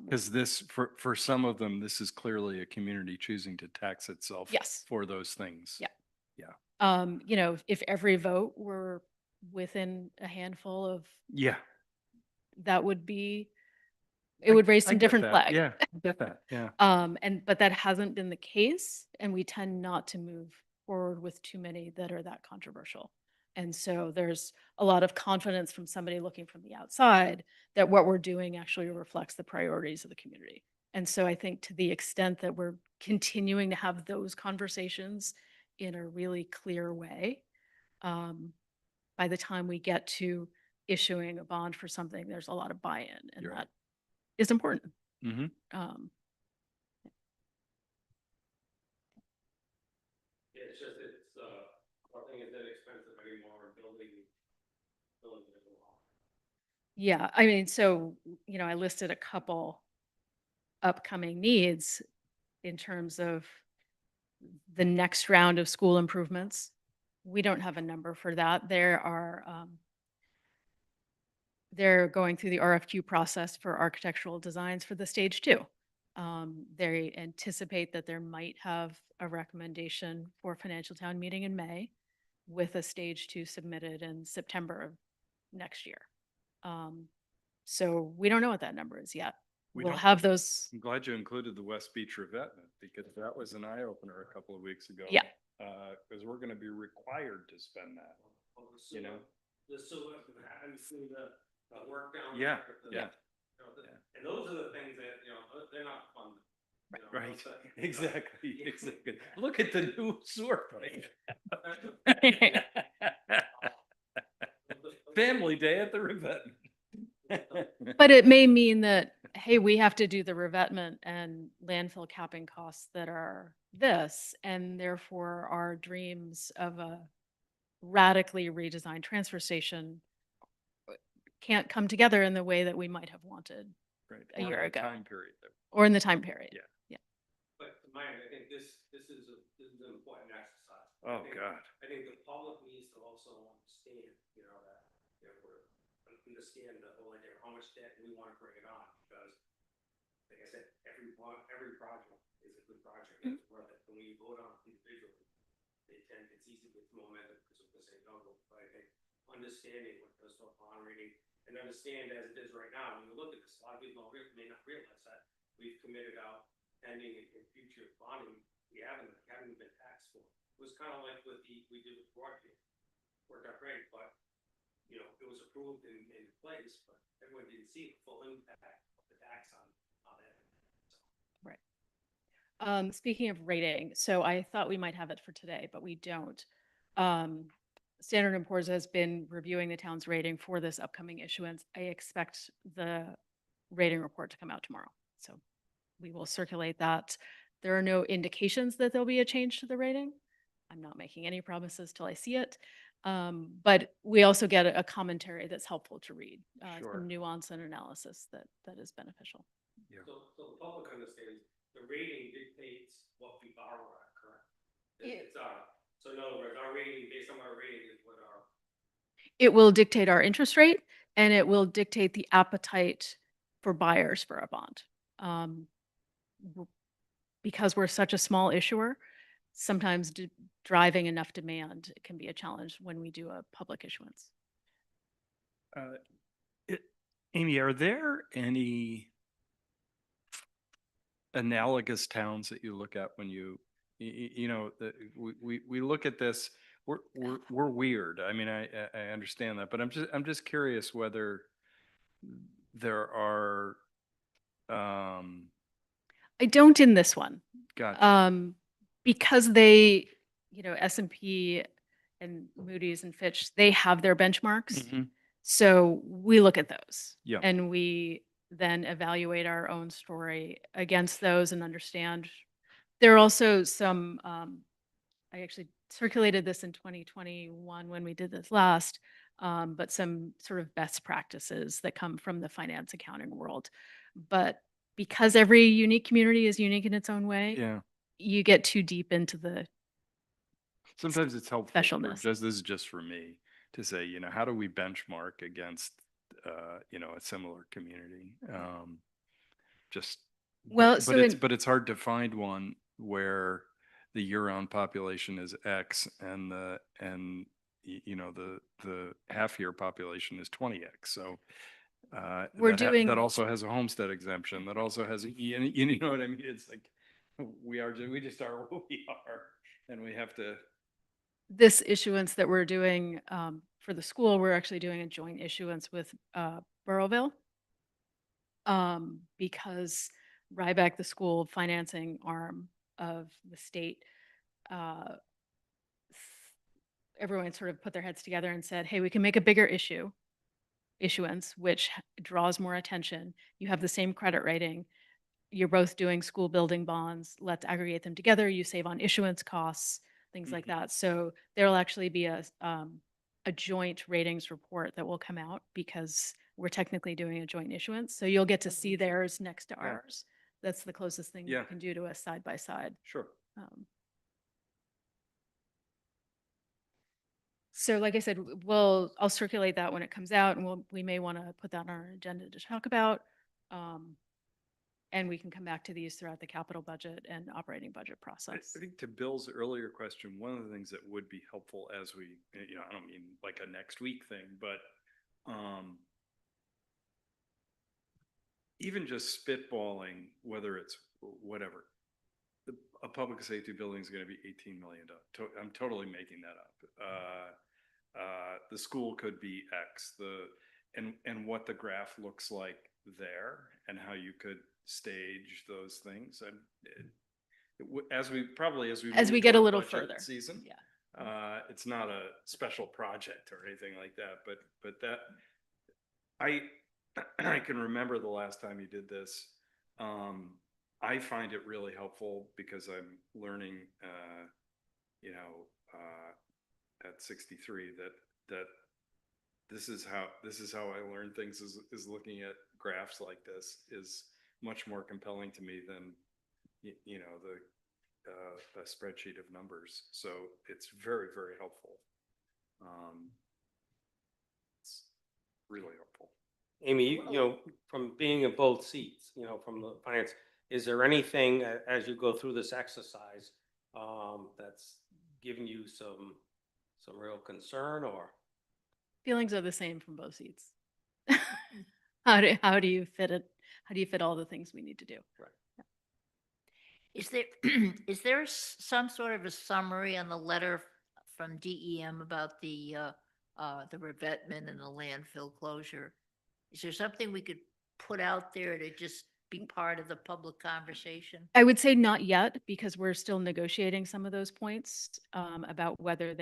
Because this, for some of them, this is clearly a community choosing to tax itself. Yes. For those things. Yeah. Yeah. You know, if every vote were within a handful of, Yeah. that would be, it would raise I some get different that. flags. Yeah, I get that. Yeah. But that hasn't been the case, and we tend not to move forward with too many that are that controversial. And so there's a lot of confidence from somebody looking from the outside that what we're doing actually reflects the priorities of the community. And so I think to the extent that we're continuing to have those conversations in a really clear way, by the time we get to issuing a bond for something, there's a lot of buy-in, and You're right. that is important. Mm-hmm. Yeah, it's just, it's, one thing is that expensive anymore, building it a lot. Yeah, I mean, so, you know, I listed a couple upcoming needs in terms of the next round of school improvements. We don't have a number for that. They're going through the RFQ process for architectural designs for the stage 2. They anticipate that there might have a recommendation for financial town meeting in May with a stage 2 submitted in September of next year. So we don't know what that number is yet. We We'll don't- have those. I'm glad you included the West Beach revetment because that was an eye opener a couple of weeks ago. Yeah. Because we're going to be required to spend that. You know? The sewer, and see the work down. Yeah, there, the- yeah. you know, And those are the things that, you know, they're not fun. you know, Right. those are- Exactly. Exactly. Look at the new sewer pipe. Family day at the revetment. But it may mean that, hey, we have to do the revetment and landfill capping costs that are this, and therefore our dreams of a radically redesigned transfer station can't come together in the way that we might have wanted Right. a year ago. Time period. or in the time period. Yeah. But Mike, I think this is an important exercise. Oh, God. I think the public needs to also understand, you know, that, you know, understand the whole idea of how much debt we want to bring it on, because like I said, every project is a good project, it's worth it. When we vote on individually, it's easy with momentum because we're saying no, but I think understanding what goes to bond rating and understand as it is right now, when you look at this, a lot of people may not realize that we've committed out pending in future bonding, we haven't been taxed for. It was kind of like what we did with Broadfield. Worked out great, but you know, it was approved in place, but everyone didn't see the full impact of the tax on it. Right. Speaking of rating, so I thought we might have it for today, but we don't. Standard & Poor's has been reviewing the town's rating for this upcoming issuance. I expect the rating report to come out tomorrow. So we will circulate that. There are no indications that there'll be a change to the rating. I'm not making any promises till I see it. But we also get a commentary that's helpful to read, Sure. some nuance and analysis that is beneficial. So the public understands the rating dictates what we borrow at, correct? Yeah. It's so in other words, our rating, based on our rating is what our. It will dictate our interest rate, and it will dictate the appetite for buyers for a bond. Because we're such a small issuer, sometimes driving enough demand can be a challenge when we do a public issuance. Amy, are there any analogous towns that you look at when you know, we look at this, we're weird. I mean, I understand that, but I'm just curious whether there are, I don't in this one. gotcha. Because they, S&P and Moody's and Fitch, they have their benchmarks. Mhm. So we look at those. Yeah. And we then evaluate our own story against those and understand. There are also some, I actually circulated this in 2021 when we did this last, but some sort of best practices that come from the finance accounting world. But because every unique community is unique in its own way, Yeah. you get too deep into the Sometimes it's helpful, for specialness. this is just for me, to say, you know, how do we benchmark against, you know, a similar community? Just, Well, but so it's, in- but it's hard to find one where the year-round population is X and you know, the half-year population is 20X. So, We're doing- that also has a homestead exemption, that also has, you know what I mean? It's like, we just are what we are, and we have to. This issuance that we're doing for the school, we're actually doing a joint issuance with Burrowville. Because Ryback, the school financing arm of the state, everyone sort of put their heads together and said, hey, we can make a bigger issuance, which draws more attention. You have the same credit rating. You're both doing school building bonds. Let's aggregate them together. You save on issuance costs, things like that. So there'll actually be a joint ratings report that will come out because we're technically doing a joint issuance. So you'll get to see theirs next to Yeah. ours. That's the closest thing Yeah. you can do to a side by side. Sure. So like I said, I'll circulate that when it comes out, and we may want to put that on our agenda to talk about. And we can come back to these throughout the capital budget and operating budget I process. think to Bill's earlier question, one of the things that would be helpful as we, you know, I don't mean like a next week thing, but even just spitballing, whether it's whatever, a public safety building is going to be $18 million. I'm totally making that up. The school could be X, and what the graph looks like there, and how you could stage those things. And as we As move we get a toward little budget further. season, Yeah. it's not a special project or anything like that, but that I can remember the last time you did this. I find it really helpful because I'm learning, you know, at 63 that this is how I learn things, is looking at graphs like this is much more compelling to me than, you know, the spreadsheet of numbers. So it's very, very helpful. It's really helpful. Amy, from being in both seats, from the finance, is there anything as you go through this exercise that's giving you some real concern, or? Feelings are the same from both seats. How do you fit it? How do you fit all the things we need to do? Right. Yeah. Is there some sort of a summary on the letter from DEM about the revetment and the landfill closure? Is there something we could put out there to just be part of the public conversation? I would say not yet, because we're still negotiating some of those points about whether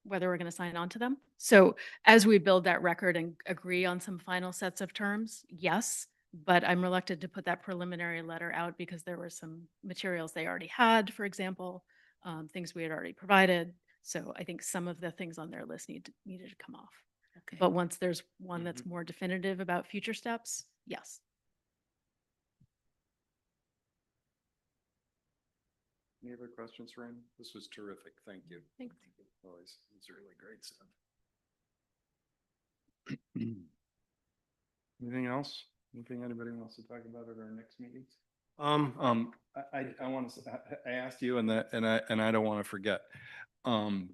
we're going to sign on to them. So as we build that record and agree on some final sets of terms, yes, but I'm reluctant to put that preliminary letter out because there were some materials they already had, for example, things we had already provided. So I think some of the things on their list needed to come off. Okay. But once there's one that's more definitive about future steps, yes. Any other questions, Ryan? This was terrific. Thank you. Thanks. Always, it's really great stuff. Anything else? Anything anybody wants to talk about at our next meetings? I want to, I asked you, and I don't want to forget. I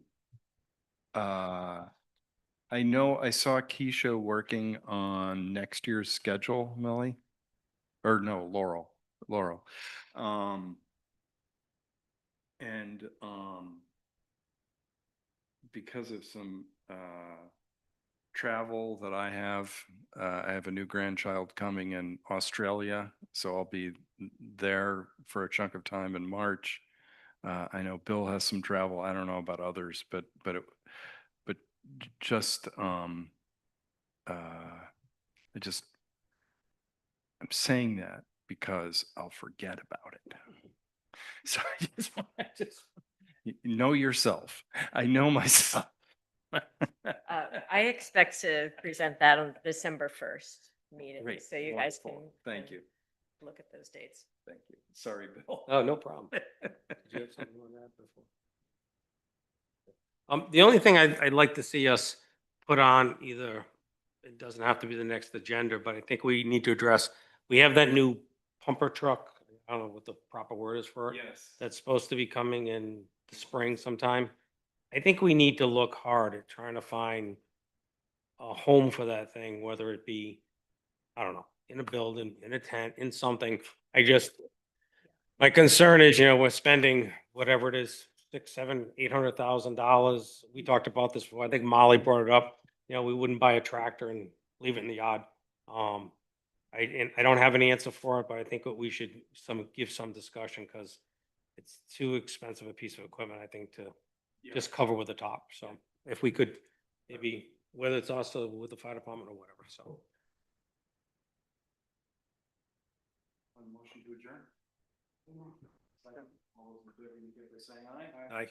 know I saw Keisha working on next year's schedule, Millie. or no, Laurel. And, because of some, travel that I have a new grandchild coming in Australia, so I'll be there for a chunk of time in March. I know Bill has some travel. I don't know about others, but just, I just, I'm saying that because I'll forget about it. So you know yourself. I know myself. I expect to present that on December 1st meeting, Great, so you guys can. wonderful. Thank can you. Look at those dates. Thank you. Sorry, Bill. Oh, no problem. Did you have something on that before? The only thing I'd like to see us put on either, it doesn't have to be the next agenda, but I think we need to address, we have that new pumper truck. I don't know what the proper word is for it. Yes. That's supposed to be coming in the spring sometime. I think we need to look hard at trying to find a home for that thing, whether it be, I don't know, in a building, in a tent, in something. My concern is, we're spending whatever it is, $600,000, $700,000, $800,000. We talked about this before. I think Molly brought it up. We wouldn't buy a tractor and leave it in the yard. I don't have an answer for it, but I think what we should give some discussion because it's too expensive a piece of equipment, I think, to just cover with the top. So if we could maybe, whether it's also with the fire department or whatever, so. Motion to adjourn. Second, all those in favor, indicate by saying aye. Aye.